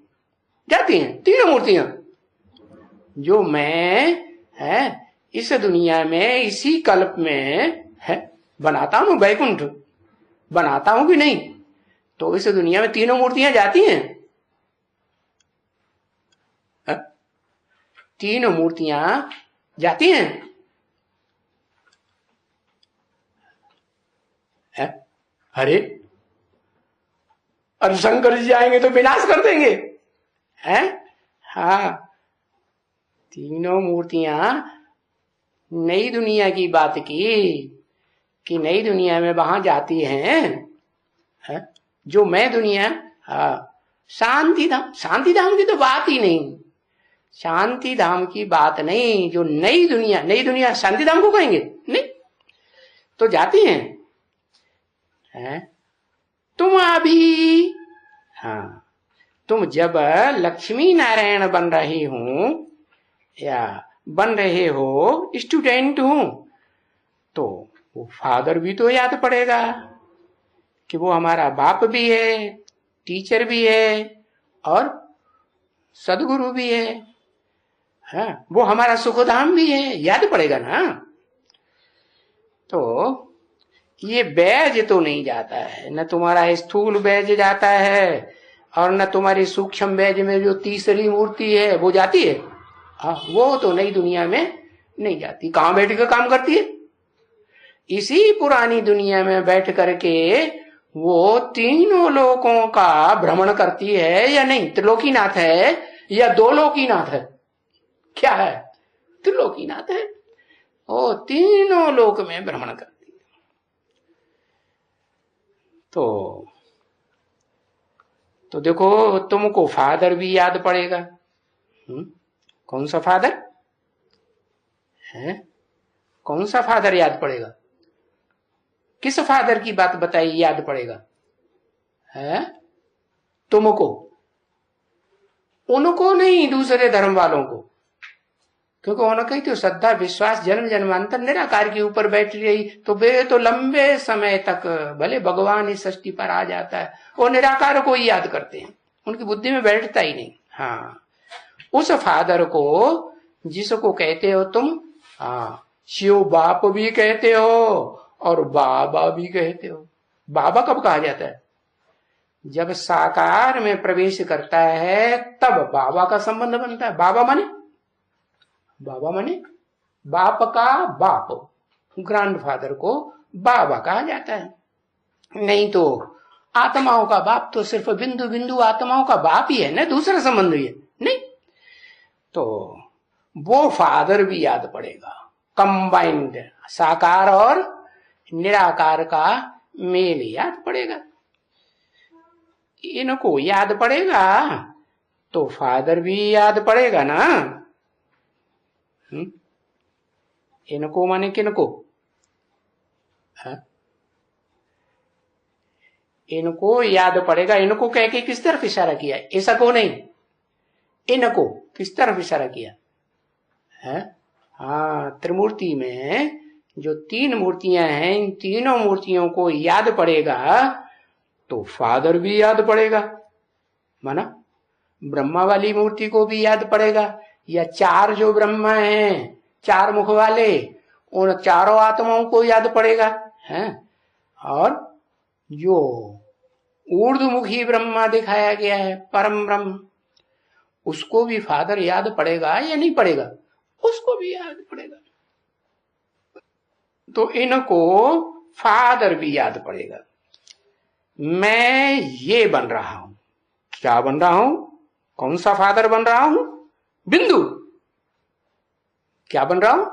Speaker 1: तीनों मूर्तियां। जो मैं है इस दुनिया में इसी कल्प में है बनाता हूं, वैकुंठ बनाता हूं कि नहीं, तो इस दुनिया में तीनों मूर्तियां जाती हैं। तीनों मूर्तियां जाती हैं। अरे और शंकर जी आएंगे तो विनाश कर देंगे हैं? हाँ, तीनों मूर्तियां नई दुनिया की बात की कि नई दुनिया में वहां जाती हैं। जो मैं दुनिया, शांति धाम की तो बात ही नहीं, शांति धाम की बात नहीं। जो नई दुनिया शांति धाम को कहेंगे नहीं, तो जाती हैं। तुम अभी तुम जब लक्ष्मी नारायण बन रही हूं या बन रहे हो, स्टूडेंट हूं, तो वो फादर भी तो याद पड़ेगा कि वो हमारा बाप भी है, टीचर भी है और सदगुरु भी है। वो हमारा सुखधाम भी है, याद पड़ेगा ना। तो ये बैज तो नहीं जाता है, न तुम्हारा स्थूल बैज जाता है और न तुम्हारी सूक्ष्म बैज में जो तीसरी मूर्ति है वो जाती है। वो तो नई दुनिया में नहीं जाती। कहां बैठ कर काम करती है? इसी पुरानी दुनिया में बैठ करके वो तीनों लोकों का भ्रमण करती है या नहीं? त्रिलोकीनाथ है या 2 लोकीनाथ है? क्या है? त्रिलोकीनाथ है। वो तीनों लोक में भ्रमण करती है। तो देखो, तुमको फादर भी याद पड़ेगा। कौन सा फादर है? कौन सा फादर याद पड़ेगा? किस फादर की बात बताई याद पड़ेगा? है तुमको, उनको नहीं, दूसरे धर्म वालों को। क्योंकि उनकी तो श्रद्धा विश्वास जन्म जन्मांतर निराकार के ऊपर बैठ रही, तो वे तो लंबे समय तक भले भगवान इस सृष्टि पर आ जाता है, वो निराकार को ही याद करते हैं, उनकी बुद्धि में बैठता ही नहीं। हाँ, उस फादर को जिसको कहते हो तुम शिव बाप भी कहते हो और बाबा भी कहते हो। बाबा कब कहा जाता है? जब साकार में प्रवेश करता है तब बाबा का संबंध बनता है। बाबा माने बाप का बाप, ग्रैंडफादर को बाबा कहा जाता है। नहीं तो आत्माओं का बाप तो सिर्फ बिंदु बिंदु आत्माओं का बाप ही है ना, दूसरा संबंध ही है नहीं। तो वो फादर भी याद पड़ेगा, कंबाइंड साकार और निराकार का मेल याद पड़ेगा। इनको याद पड़ेगा तो फादर भी याद पड़ेगा ना। इनको माने किनको? इनको याद पड़ेगा। इनको कह के किस तरफ इशारा किया? ऐसा को नहीं, इनको किस तरफ इशारा किया है? त्रिमूर्ति में जो 3 मूर्तियां हैं, इन तीनों मूर्तियों को याद पड़ेगा तो फादर भी याद पड़ेगा। माना ब्रह्मा वाली मूर्ति को भी याद पड़ेगा, या 4 जो ब्रह्मा हैं, 4 मुख वाले, उन चारों आत्माओं को याद पड़ेगा है। और जो ऊर्ध्वमुखी ब्रह्मा दिखाया गया है, परम ब्रह्म, उसको भी फादर याद पड़ेगा या नहीं पड़ेगा? उसको भी याद पड़ेगा। तो इनको फादर भी याद पड़ेगा। मैं ये बन रहा हूं, क्या बन रहा हूं, कौन सा फादर बन रहा हूं, बिंदु। क्या बन रहा हूं,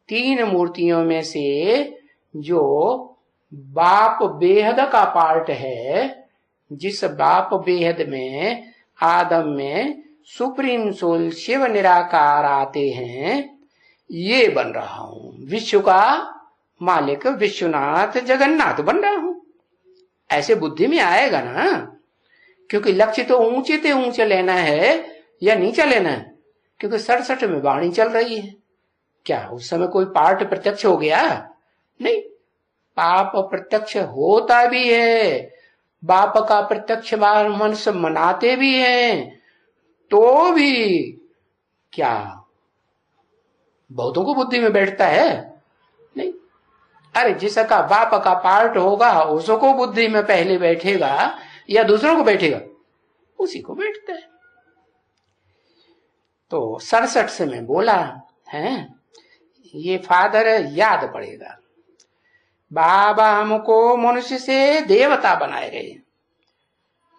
Speaker 1: तीन मूर्तियों में से जो बाप बेहद का पार्ट है, जिस बाप बेहद में आदम में सुप्रीम सोल शिव निराकार आते हैं, ये बन रहा हूं। विश्व का मालिक विश्वनाथ जगन्नाथ बन रहा हूं। ऐसे बुद्धि में आएगा ना, क्योंकि लक्ष्य तो ऊंचे से ऊंचे लेना है या नीचा लेना है, क्योंकि 67 में वाणी चल रही है। क्या उस समय कोई पार्ट प्रत्यक्ष हो गया? नहीं, पाप प्रत्यक्ष होता भी है, बाप का प्रत्यक्ष मनुष्य मनाते भी हैं, तो भी क्या बहुतों को बुद्धि में बैठता है? नहीं। अरे जिसका बाप का पार्ट होगा उसको बुद्धि में पहले बैठेगा या दूसरों को बैठेगा? उसी को बैठता है। तो 67 से मैं बोला है, ये फादर याद पड़ेगा। बाबा हमको मनुष्य से देवता बनाए गए।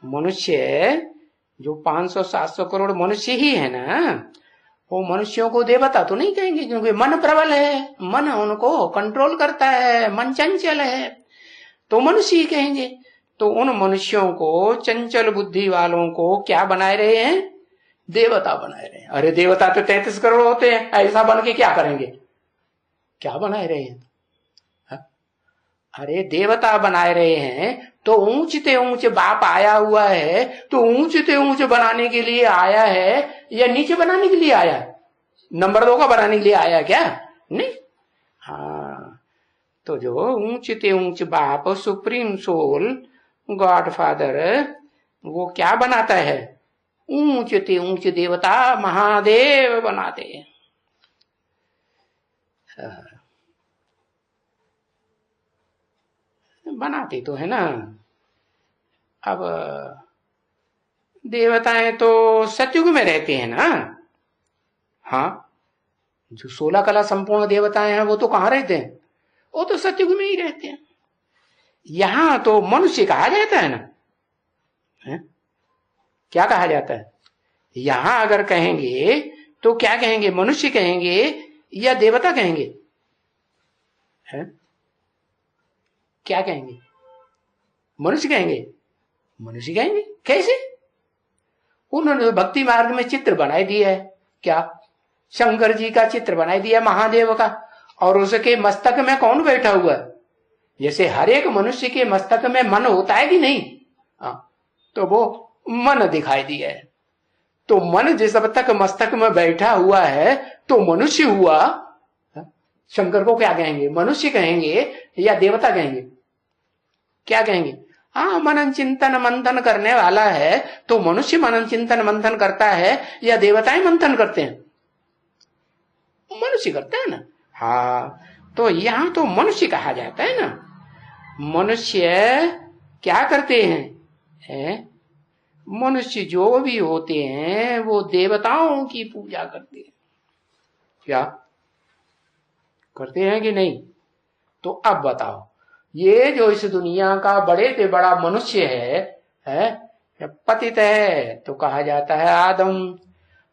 Speaker 1: मनुष्य जो 500-700 करोड़ मनुष्य ही है ना, वो मनुष्यों को देवता तो नहीं कहेंगे, क्योंकि मन प्रबल है, मन उनको कंट्रोल करता है, मन चंचल है, तो मनुष्य ही कहेंगे। तो उन मनुष्यों को, चंचल बुद्धि वालों को क्या बनाए रहे हैं? देवता बनाए रहे हैं। अरे देवता तो 33 करोड़ होते हैं, ऐसा बन के क्या करेंगे? क्या बनाए रहे हैं? अरे देवता बनाए रहे हैं तो ऊंचते ऊंचे बाप आया हुआ है, तो ऊंचते ऊंचे बनाने के लिए आया है या नीचे बनाने के लिए आया? नंबर 2 का बनाने के लिए आया क्या? नहीं। हाँ, तो जो ऊंचते ऊंचे बाप सुप्रीम सोल गॉड फादर, वो क्या बनाता है? ऊंचते ऊंचे देवता महादेव बनाते हैं। बनाते तो है ना। अब देवताएं तो सतयुग में रहते हैं ना। हाँ, जो 16 कला संपूर्ण देवताएं हैं वो तो कहाँ रहते हैं? वो तो सतयुग में ही रहते हैं। यहां तो मनुष्य कहा जाता है ना, है? क्या कहा जाता है? यहां अगर कहेंगे तो क्या कहेंगे? मनुष्य कहेंगे या देवता कहेंगे? है? क्या कहेंगे? मनुष्य कहेंगे। मनुष्य कहेंगे। कैसे? उन्होंने भक्ति मार्ग में चित्र बनाई दिया है। क्या? शंकर जी का चित्र बनाई दिया महादेव का, और उसके मस्तक में कौन बैठा हुआ है? जैसे हर एक मनुष्य के मस्तक में मन होता है कि नहीं? तो वो मन दिखाई दिया है। तो मन जिस अब तक मस्तक में बैठा हुआ है तो मनुष्य हुआ। शंकर को क्या कहेंगे? मनुष्य कहेंगे या देवता कहेंगे? क्या कहेंगे? हाँ, मनन चिंतन मंथन करने वाला है, तो मनुष्य मनन चिंतन मंथन करता है या देवताएं मंथन करते हैं? मनुष्य करता है ना। हाँ, तो यहां तो मनुष्य कहा जाता है ना। मनुष्य क्या करते हैं? मनुष्य जो भी होते हैं वो देवताओं की पूजा करते हैं। क्या करते हैं कि नहीं? तो अब बताओ, ये जो इस दुनिया का बड़े से बड़ा मनुष्य है, पतित है तो कहा जाता है आदम,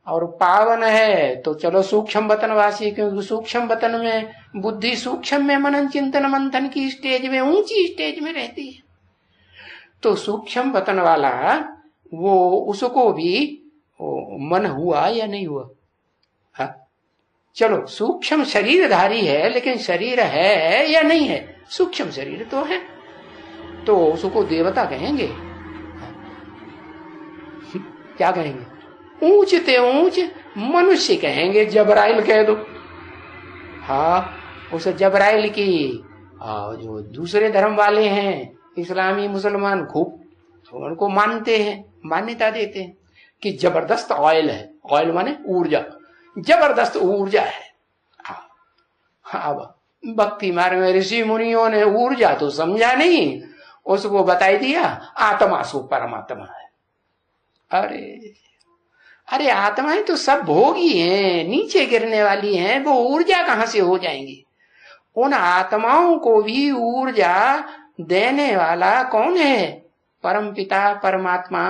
Speaker 1: और पावन है तो चलो सूक्ष्म वतनवासी, क्योंकि सूक्ष्म वतन में बुद्धि सूक्ष्म में मनन चिंतन मंथन की स्टेज में, ऊंची स्टेज में रहती है। तो सूक्ष्म वतन वाला वो, उसको भी मन हुआ या नहीं हुआ? हा? चलो सूक्ष्म शरीरधारी है, लेकिन शरीर है या नहीं है? सूक्ष्म शरीर तो है, तो उसको देवता कहेंगे। क्या कहेंगे? ऊंचते ऊंच मनुष्य कहेंगे, जबराइल कह दो। हाँ, उस जबराइल की जो दूसरे धर्म वाले हैं, इस्लामी मुसलमान, खूब उनको मानते हैं, मान्यता देते हैं कि जबरदस्त ऑयल है। ऑयल माने ऊर्जा, जबरदस्त ऊर्जा है। हाँ, भक्ति मार्ग में ऋषि मुनियों ने ऊर्जा तो समझा नहीं, उसको बताई दिया आत्मा सो परमात्मा है। अरे अरे आत्माएं तो सब भोगी हैं, नीचे गिरने वाली हैं, वो ऊर्जा कहां से हो जाएंगी? उन आत्माओं को भी ऊर्जा देने वाला कौन है? परमपिता परमात्मा,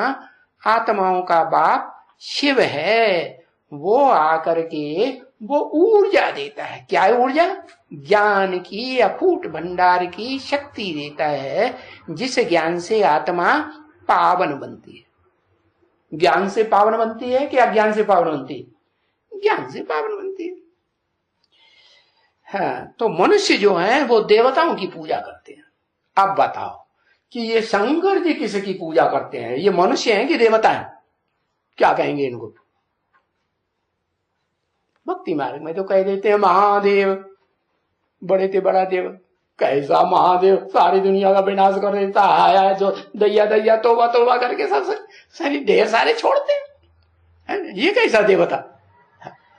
Speaker 1: आत्माओं का बाप शिव है। वो आकर के वो ऊर्जा देता है। क्या है ऊर्जा? ज्ञान की अखूट भंडार की शक्ति देता है, जिस ज्ञान से आत्मा पावन बनती है। ज्ञान से पावन बनती है कि अज्ञान से पावन बनती है? ज्ञान से पावन बनती है। हाँ, तो मनुष्य जो है वो देवताओं की पूजा करते हैं। अब बताओ कि ये शंकर जी किसकी पूजा करते हैं? ये मनुष्य हैं कि देवता हैं? क्या कहेंगे इनको? भक्ति मार्ग में तो कह देते हैं महादेव, बड़े थे बड़ा देव। कैसा महादेव? सारी दुनिया का विनाश कर देता है, जो दैया दैया तोबा तोबा करके सब सारी ढेर सारे छोड़ते हैं। ये कैसा देवता?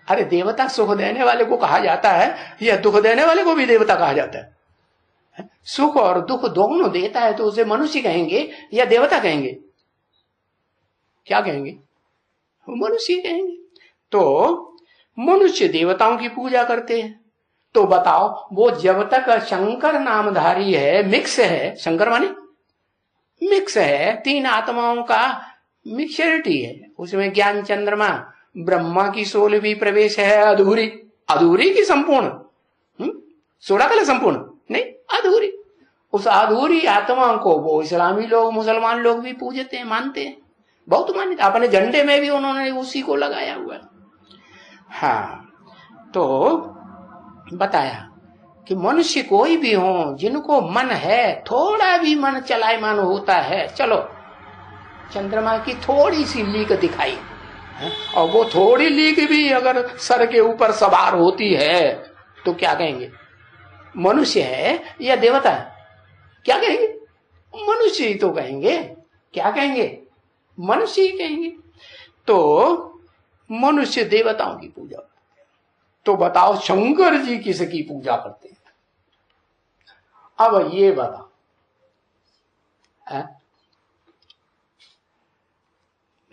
Speaker 1: अरे देवता सुख देने वाले को कहा जाता है, या दुख देने वाले को भी देवता कहा जाता है? सुख और दुख दोनों देता है तो उसे मनुष्य कहेंगे या देवता कहेंगे? क्या कहेंगे? मनुष्य कहेंगे। तो मनुष्य देवताओं की पूजा करते हैं। तो बताओ, वो जब तक शंकर नामधारी है, मिक्स है, शंकर माने मिक्स है, तीन आत्माओं का मिक्सरिटी है, उसमें ज्ञान चंद्रमा ब्रह्मा की 16वीं प्रवेश है, अधूरी। अधूरी की संपूर्ण? 16 कल संपूर्ण नहीं, अधूरी। उस अधूरी आत्मा को वो इस्लामी लोग, मुसलमान लोग भी पूजते हैं, मानते हैं, बहुत मान्यता। अपने झंडे में भी उन्होंने उसी को लगाया हुआ है। हाँ, तो बताया कि मनुष्य कोई भी हो, जिनको मन है, थोड़ा भी मन चलायमान होता है, चलो चंद्रमा की थोड़ी सी लीक दिखाई, और वो थोड़ी लीक भी अगर सर के ऊपर सवार होती है तो क्या कहेंगे? मनुष्य है या देवता है? क्या कहेंगे? मनुष्य ही तो कहेंगे। क्या कहेंगे? मनुष्य ही कहेंगे। तो मनुष्य देवताओं की पूजा करते हैं। तो बताओ शंकर जी किसकी पूजा करते हैं? अब ये बताओ,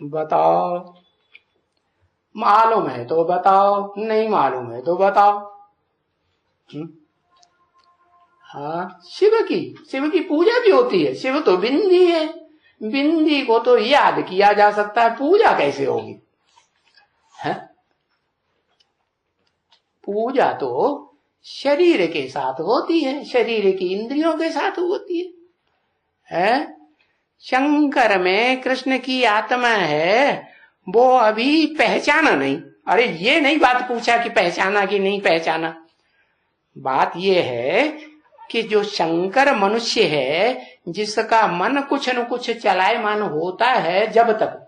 Speaker 1: बताओ, मालूम है तो बताओ, नहीं मालूम है तो बताओ। हाँ, शिव की पूजा भी होती है। शिव तो बिंदी है, बिंदी को तो याद किया जा सकता है, पूजा कैसे होगी? है? पूजा तो शरीर के साथ होती है, शरीर की इंद्रियों के साथ होती है? शंकर में कृष्ण की आत्मा है, वो अभी पहचाना नहीं। अरे ये नहीं बात पूछा कि पहचाना कि नहीं पहचाना, बात ये है कि जो शंकर मनुष्य है, जिसका मन कुछ न कुछ चलायमान होता है, जब तक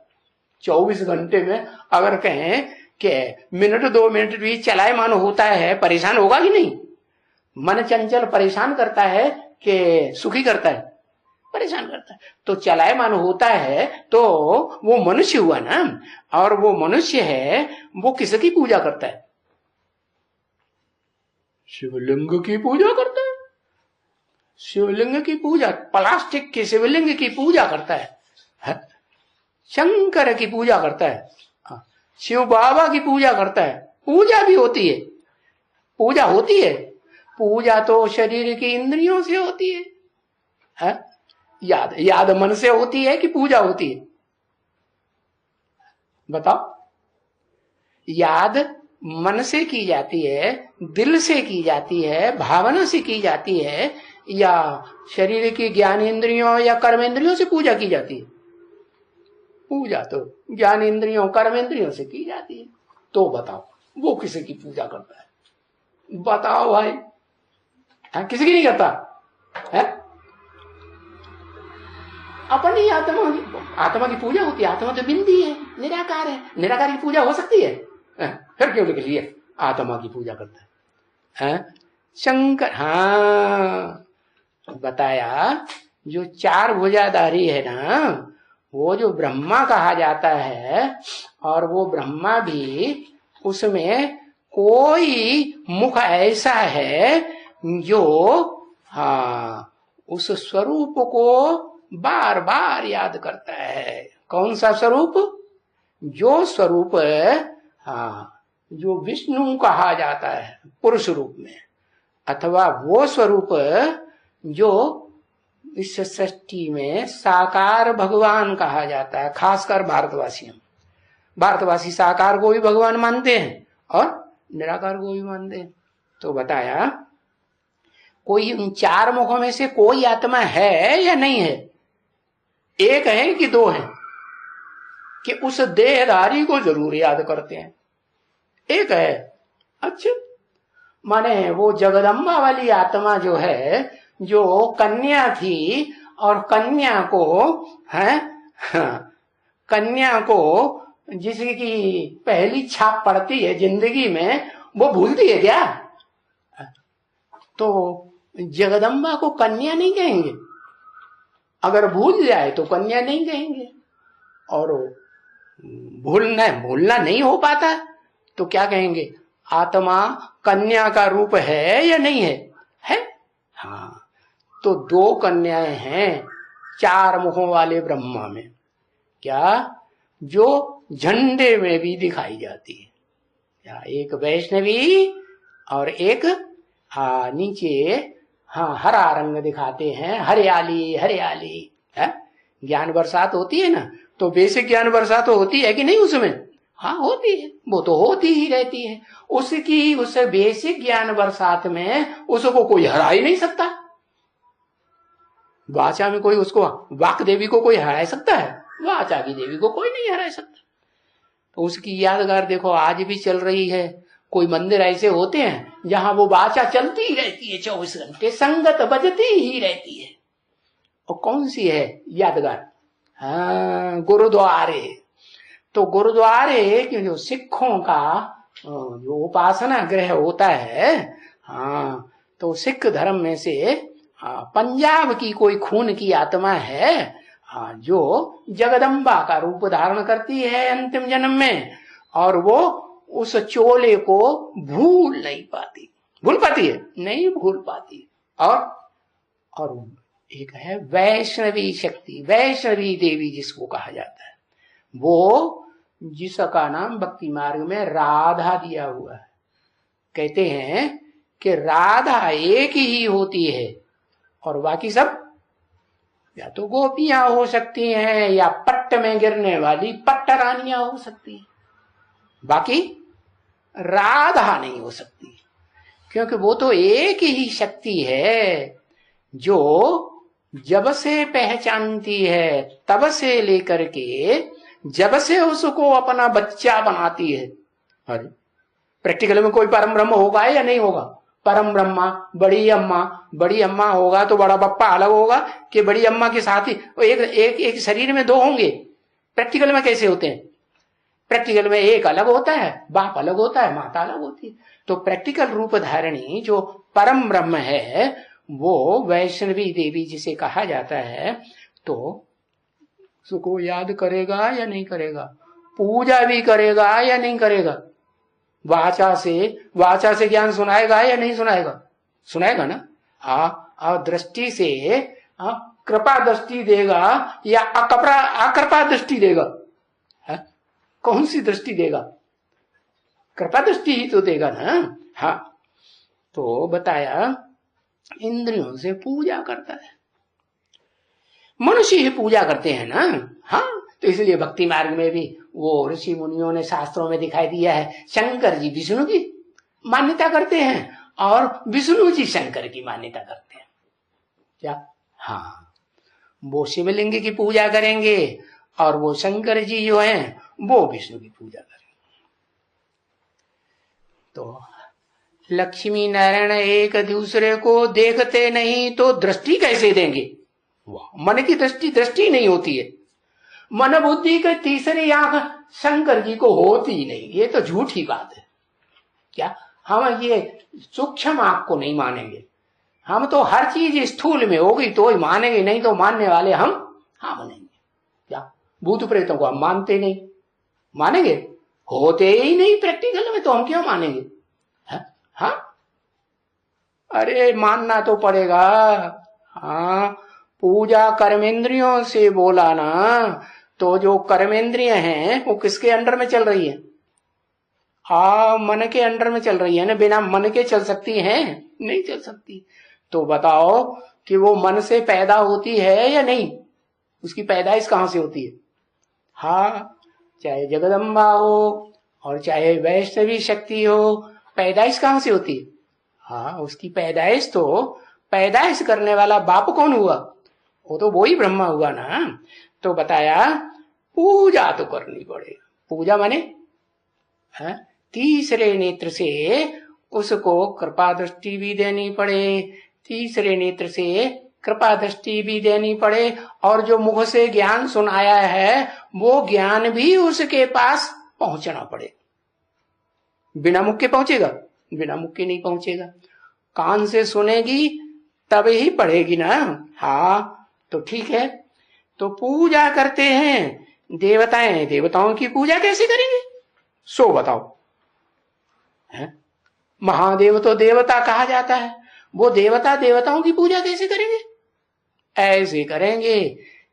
Speaker 1: 24 घंटे में अगर कहें कि मिनट 2 मिनट भी चलायमान होता है, परेशान होगा कि नहीं? मन चंचल परेशान करता है कि सुखी करता है? परेशान करता है। तो चलायमान होता है तो वो मनुष्य हुआ ना। और वो मनुष्य है, वो किसकी पूजा करता है? शिवलिंग की पूजा करता है। शिवलिंग की पूजा, प्लास्टिक के शिवलिंग की पूजा करता है। शंकर की पूजा करता है, शिव बाबा की पूजा करता है। पूजा भी होती है, पूजा होती है। पूजा तो शरीर की इंद्रियों से होती है? याद मन से होती है कि पूजा होती है? बताओ। याद मन से की जाती है, दिल से की जाती है, भावना से की जाती है, या शरीर की ज्ञान इंद्रियों या कर्म इंद्रियों से पूजा की जाती है? पूजा तो ज्ञान इंद्रियों कर्म इंद्रियों से की जाती है। तो बताओ वो किसी की पूजा करता है? बताओ भाई। किसी की नहीं करता है? अपनी आत्मा की पूजा होती है। आत्मा तो बिंदी है, निराकार है। निराकार की पूजा हो सकती है? फिर क्यों लिख लिए आत्मा की पूजा करता है? शंकर, हाँ बताया, जो 4 भुजाधारी है ना, वो जो ब्रह्मा कहा जाता है, और वो ब्रह्मा भी, उसमें कोई मुख ऐसा है जो उस स्वरूप को बार बार याद करता है। कौन सा स्वरूप? जो स्वरूप जो विष्णु कहा जाता है पुरुष रूप में, अथवा वो स्वरूप जो इस सृष्टि में साकार भगवान कहा जाता है, खासकर भारतवासी साकार को भी भगवान मानते हैं और निराकार को भी मानते हैं। तो बताया कोई उन चार मुखों में से कोई आत्मा है या नहीं है, एक है कि दो है, कि उस देहधारी को जरूर याद करते हैं, एक है। अच्छा, माने वो जगदम्बा वाली आत्मा जो है, जो कन्या थी और कन्या को है, कन्या को जिसकी पहली छाप पड़ती है जिंदगी में, वो भूलती है क्या? तो जगदम्बा को कन्या नहीं कहेंगे, अगर भूल जाए तो कन्या नहीं कहेंगे, और भूलना नहीं हो पाता तो क्या कहेंगे? आत्मा कन्या का रूप है या नहीं है? है। हाँ, तो दो कन्याएं हैं चार मुखों वाले ब्रह्मा में, क्या? जो झंडे में भी दिखाई जाती है, या एक वैष्णवी और एक नीचे हरा रंग दिखाते हैं, हरियाली हरियाली है। ज्ञान बरसात होती है ना, तो बेसिक ज्ञान बरसात तो होती है कि नहीं उसमें? हाँ होती है, वो तो होती ही रहती है। उस बेसिक ज्ञान बरसात में उसको कोई हरा ही नहीं सकता। वाचा में कोई उसको, वाक देवी को कोई हरा सकता है? वाचा की देवी को कोई नहीं हरा सकता। तो उसकी यादगार देखो आज भी चल रही है। कोई मंदिर ऐसे होते हैं जहां वो वाचा चलती ही रहती है, 24 घंटे संगत बजती ही रहती है। और कौन सी है यादगार? हाँ, गुरुद्वारे। तो गुरुद्वारे की जो सिखों का जो उपासना गृह होता है, हाँ, तो सिख धर्म में से पंजाब की कोई खून की आत्मा है जो जगदम्बा का रूप धारण करती है अंतिम जन्म में, और वो उस चोले को भूल नहीं पाती। भूल पाती है? नहीं भूल पाती। और एक है वैष्णवी शक्ति, वैष्णवी देवी जिसको कहा जाता है, वो जिसका नाम भक्ति मार्ग में राधा दिया हुआ है। कहते हैं कि राधा एक ही होती है और बाकी सब या तो गोपियां हो सकती हैं या पट्ट में गिरने वाली पट्ट रानियां हो सकती हैं, बाकी राधा नहीं हो सकती, क्योंकि वो तो एक ही शक्ति है जो जब से पहचानती है तब से लेकर के जब से उसको अपना बच्चा बनाती है। अरे प्रैक्टिकल में कोई परम ब्रह्म होगा या नहीं होगा? परम ब्रह्मा बड़ी अम्मा होगा तो बड़ा बप्पा अलग होगा कि बड़ी अम्मा के साथ ही एक शरीर में दो होंगे? प्रैक्टिकल में कैसे होते हैं? प्रैक्टिकल में एक अलग होता है, बाप अलग होता है, माता अलग होती है। तो प्रैक्टिकल रूप धारणी जो परम ब्रह्म है वो वैष्णवी देवी जिसे कहा जाता है, तो उसको याद करेगा या नहीं करेगा? पूजा भी करेगा या नहीं करेगा? वाचा से ज्ञान सुनाएगा या नहीं सुनाएगा? सुनाएगा ना। दृष्टि से कृपा दृष्टि देगा या अकृपा दृष्टि देगा? कौन सी दृष्टि देगा? कृपा दृष्टि ही तो देगा ना। हाँ, तो बताया इंद्रियों से पूजा करता है। मनुष्य ही पूजा करते हैं ना। हाँ, तो इसलिए भक्ति मार्ग में भी वो ऋषि मुनियों ने शास्त्रों में दिखाई दिया है, शंकर जी विष्णु की मान्यता करते हैं और विष्णु जी शंकर की मान्यता करते हैं। क्या? हाँ, वो शिवलिंग की पूजा करेंगे और वो शंकर जी जो हैं वो विष्णु की पूजा करेंगे। तो लक्ष्मी नारायण एक दूसरे को देखते नहीं तो दृष्टि कैसे देंगे? मन की दृष्टि नहीं होती है। मन बुद्धि के तीसरी आंख शंकर जी को होती ही नहीं, ये तो झूठी बात है। क्या हम ये सूक्ष्म आंख को नहीं मानेंगे? हम तो हर चीज स्थूल में होगी तो ही मानेंगे, नहीं तो मानने वाले हम मानेंगे। क्या भूत प्रेतों को हम मानते नहीं, मानेंगे? होते ही नहीं प्रैक्टिकल में, तो हम क्यों मानेंगे? हाँ, अरे मानना तो पड़ेगा। हाँ, पूजा कर्मेंद्रियों से बोला ना, तो जो कर्मेंद्रिय हैं वो किसके अंडर में चल रही है? मन के अंडर में चल रही है ना। बिना मन के चल सकती हैं? नहीं चल सकती। तो बताओ कि वो मन से पैदा होती है या नहीं? उसकी पैदाइश कहां से होती है? हाँ, चाहे जगदम्बा हो और चाहे वैष्णवी शक्ति हो, पैदाइश कहां से होती है? हाँ, उसकी पैदाइश तो पैदाइश करने वाला बाप कौन हुआ? वो तो वही ब्रह्मा हुआ ना। तो बताया पूजा तो करनी पड़ेगी। पूजा माने तीसरे नेत्र से उसको कृपा दृष्टि भी देनी पड़े, तीसरे नेत्र से कृपा दृष्टि भी देनी पड़े, और जो मुख से ज्ञान सुनाया है वो ज्ञान भी उसके पास पहुंचना पड़े। बिना मुख के पहुंचेगा? बिना मुख के नहीं पहुंचेगा। कान से सुनेगी तब ही पढ़ेगी ना। हाँ, तो ठीक है। तो पूजा करते हैं देवताएं, देवताओं की पूजा कैसे करेंगे सो बताओ? है? महादेव तो देवता कहा जाता है, वो देवता देवताओं की पूजा कैसे करेंगे? ऐसे करेंगे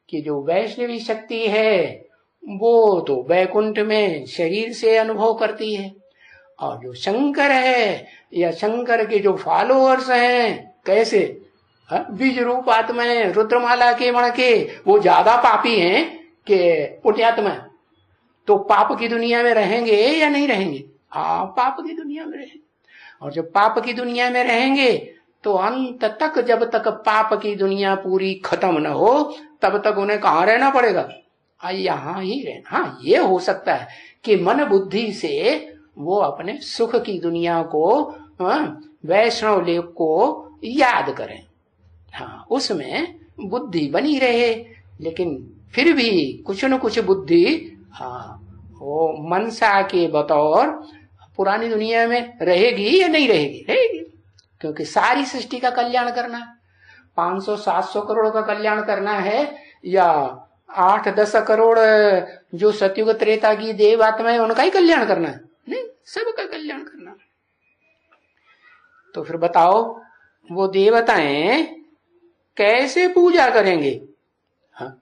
Speaker 1: कि जो वैष्णवी शक्ति है वो तो वैकुंठ में शरीर से अनुभव करती है, और जो शंकर है या शंकर के जो फॉलोअर्स हैं कैसे बीज रूप आत्माएं रुद्रमाला के मण के, वो ज्यादा पापी हैं कि पुण्यात्मा? तो पाप की दुनिया में रहेंगे या नहीं रहेंगे? हाँ, पाप की दुनिया में रहेंगे। और जब पाप की दुनिया में रहेंगे तो अंत तक, जब तक पाप की दुनिया पूरी खत्म न हो तब तक उन्हें कहाँ रहना पड़ेगा? यहाँ ही रहना। हाँ, ये हो सकता है कि मन बुद्धि से वो अपने सुख की दुनिया को, वैष्णव लोक को याद करें। हाँ, उसमें बुद्धि बनी रहे, लेकिन फिर भी कुछ न कुछ बुद्धि वो मनसा के बतौर पुरानी दुनिया में रहेगी या नहीं रहेगी? रहेगी, क्योंकि सारी सृष्टि का कल्याण करना है। 500-700 करोड़ का कल्याण करना है या 8-10 करोड़ जो सतयुग त्रेता की देव आत्माएं उनका ही कल्याण करना है? नहीं, सबका कल्याण करना है। तो फिर बताओ वो देवताएं कैसे पूजा करेंगे? हाँ,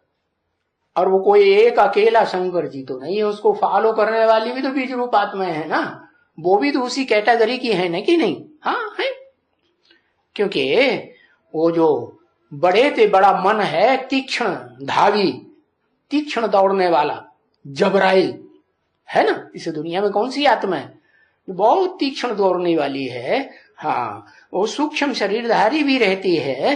Speaker 1: और वो कोई एक अकेला शंकर जी तो नहीं है, उसको फॉलो करने वाली भी तो बीज रूप आत्माएं है ना, वो भी तो उसी कैटेगरी की है ना कि नहीं? हाँ है, क्योंकि वो जो बड़े से बड़ा मन है, तीक्ष्ण धावी, तीक्ष्ण दौड़ने वाला जबराइल है ना। इस दुनिया में कौन सी आत्मा है बहुत तीक्ष्ण दौड़ने वाली है? हाँ, वो सूक्ष्म शरीरधारी भी रहती है।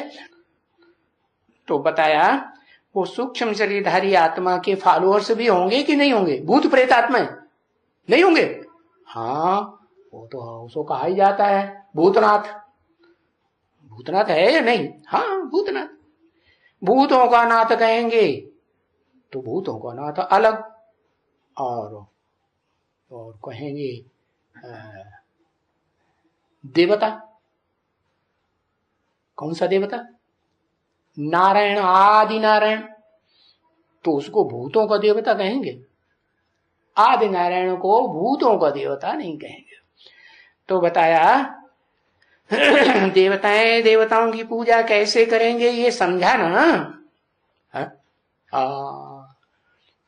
Speaker 1: तो बताया वो सूक्ष्म शरीरधारी आत्मा के फॉलोअर्स भी होंगे कि नहीं होंगे? भूत प्रेत आत्मा नहीं होंगे? हाँ, वो तो उसको कहा ही जाता है भूतनाथ। भूतनाथ है या नहीं? हाँ, भूतनाथ। भूतों का नाथ कहेंगे तो भूतों का नाथ अलग, और कहेंगे देवता। कौन सा देवता? नारायण, आदि नारायण, तो उसको भूतों का देवता कहेंगे। आदि नारायण को भूतों का देवता नहीं कहेंगे। तो बताया देवताएं देवताओं की पूजा कैसे करेंगे ये समझा ना।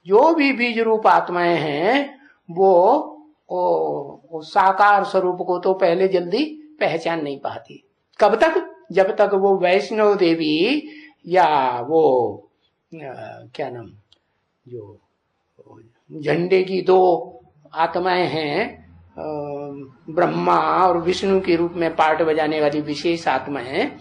Speaker 1: जो भी बीज रूप आत्माएं हैं वो साकार स्वरूप को तो पहले जल्दी पहचान नहीं पाती। कब तक? जब तक वो वैष्णव देवी या वो क्या नाम, जो झंडे की 2 आत्माएं हैं, ब्रह्मा और विष्णु के रूप में पार्ट बजाने वाली विशेष आत्माएं,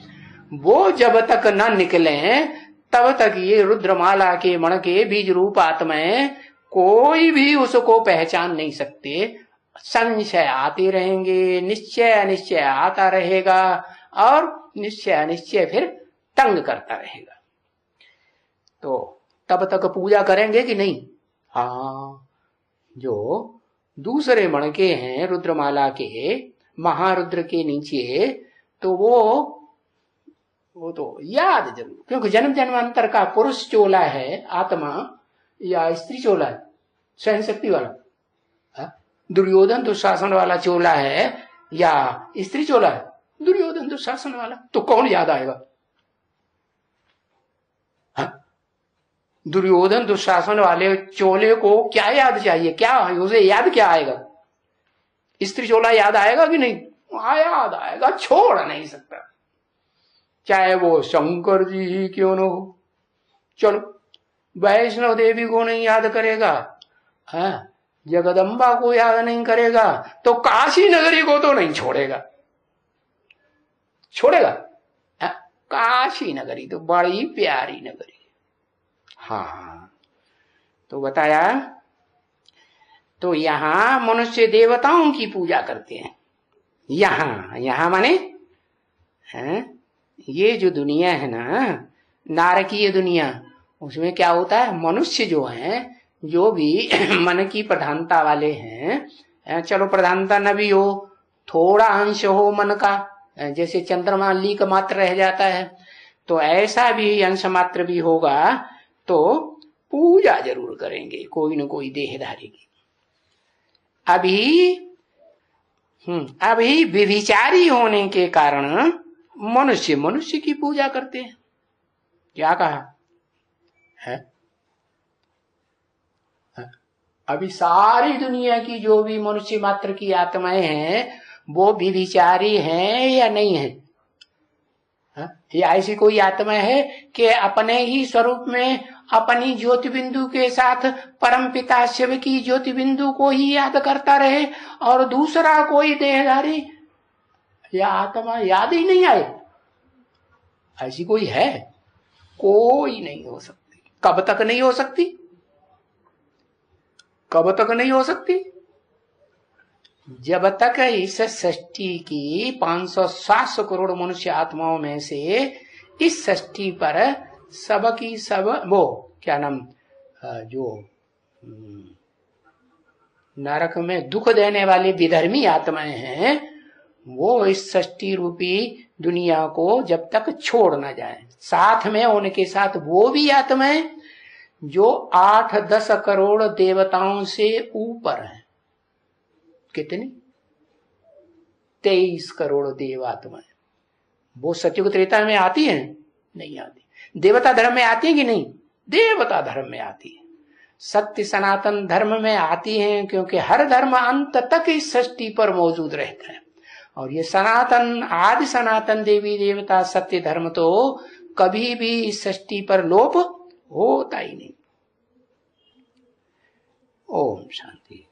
Speaker 1: वो जब तक न निकले तब तक ये रुद्रमाला के मण के बीज रूप आत्माएं कोई भी उसको पहचान नहीं सकते। संशय आते रहेंगे, निश्चय अनिश्चय आता रहेगा, और निश्चय अनिश्चय फिर तंग करता रहेगा। तो तब तक पूजा करेंगे कि नहीं? हाँ, जो दूसरे मण के हैं रुद्रमाला के, महारुद्र के नीचे, तो वो तो याद जरूर, क्योंकि जन्म जन्मांतर का पुरुष चोला है आत्मा या स्त्री चोला है सहन शक्ति वाला? दुर्योधन दुशासन वाला चोला है या स्त्री चोला है? दुर्योधन दुशासन वाला। तो कौन याद आएगा? दुर्योधन दुशासन वाले चोले को क्या याद चाहिए, क्या उसे याद क्या आएगा? स्त्री चोला याद आएगा कि नहीं? याद आएगा, छोड़ नहीं सकता, चाहे वो शंकर जी ही क्यों न हो। चलो वैष्णव देवी को नहीं याद करेगा, हाँ, जगदम्बा को याद नहीं करेगा, तो काशी नगरी को तो नहीं छोड़ेगा। छोड़ेगा? काशी नगरी तो बड़ी प्यारी नगरी। हाँ, तो बताया, तो यहां मनुष्य देवताओं की पूजा करते हैं। यहां माने ये जो दुनिया है ना, नारकीय दुनिया, उसमें क्या होता है, मनुष्य जो है, जो भी मन की प्रधानता वाले हैं, चलो प्रधानता न भी हो, थोड़ा अंश हो मन का, जैसे चंद्रमा लीक मात्र रह जाता है, तो ऐसा भी अंश मात्र भी होगा तो पूजा जरूर करेंगे कोई न कोई देहधारी की। अभी व्यभिचारी होने के कारण मनुष्य की पूजा करते हैं। क्या कहा है? अभी सारी दुनिया की जो भी मनुष्य मात्र की आत्माएं हैं वो व्यभिचारी हैं या नहीं है? या ऐसी कोई आत्मा है कि अपने ही स्वरूप में अपनी ज्योति बिंदु के साथ परम पिता शिव की ज्योति बिंदु को ही याद करता रहे और दूसरा कोई देहधारी या आत्मा याद ही नहीं आए? ऐसी कोई है? कोई नहीं हो सकती। कब तक नहीं हो सकती? कब तक नहीं हो सकती? जब तक इस सृष्टि की 500-700 करोड़ मनुष्य आत्माओं में से इस सृष्टि पर सबकी सब वो क्या नाम, जो नरक में दुख देने वाली विधर्मी आत्माएं हैं, वो इस सृष्टि रूपी दुनिया को जब तक छोड़ न जाए, साथ में उनके साथ वो भी आत्माएं जो 8-10 करोड़ देवताओं से ऊपर हैं। कितनी? 23 करोड़ देवात्माएं। वो सत्युग त्रेता में आती हैं? नहीं आती। देवता धर्म में आती है कि नहीं? देवता धर्म में आती है। सत्य सनातन धर्म में आती हैं, क्योंकि हर धर्म अंत तक इस सृष्टि पर मौजूद रहता है, और ये सनातन आदि सनातन देवी देवता सत्य धर्म तो कभी भी इस सृष्टि पर लोप होता ही नहीं। ओम शांति।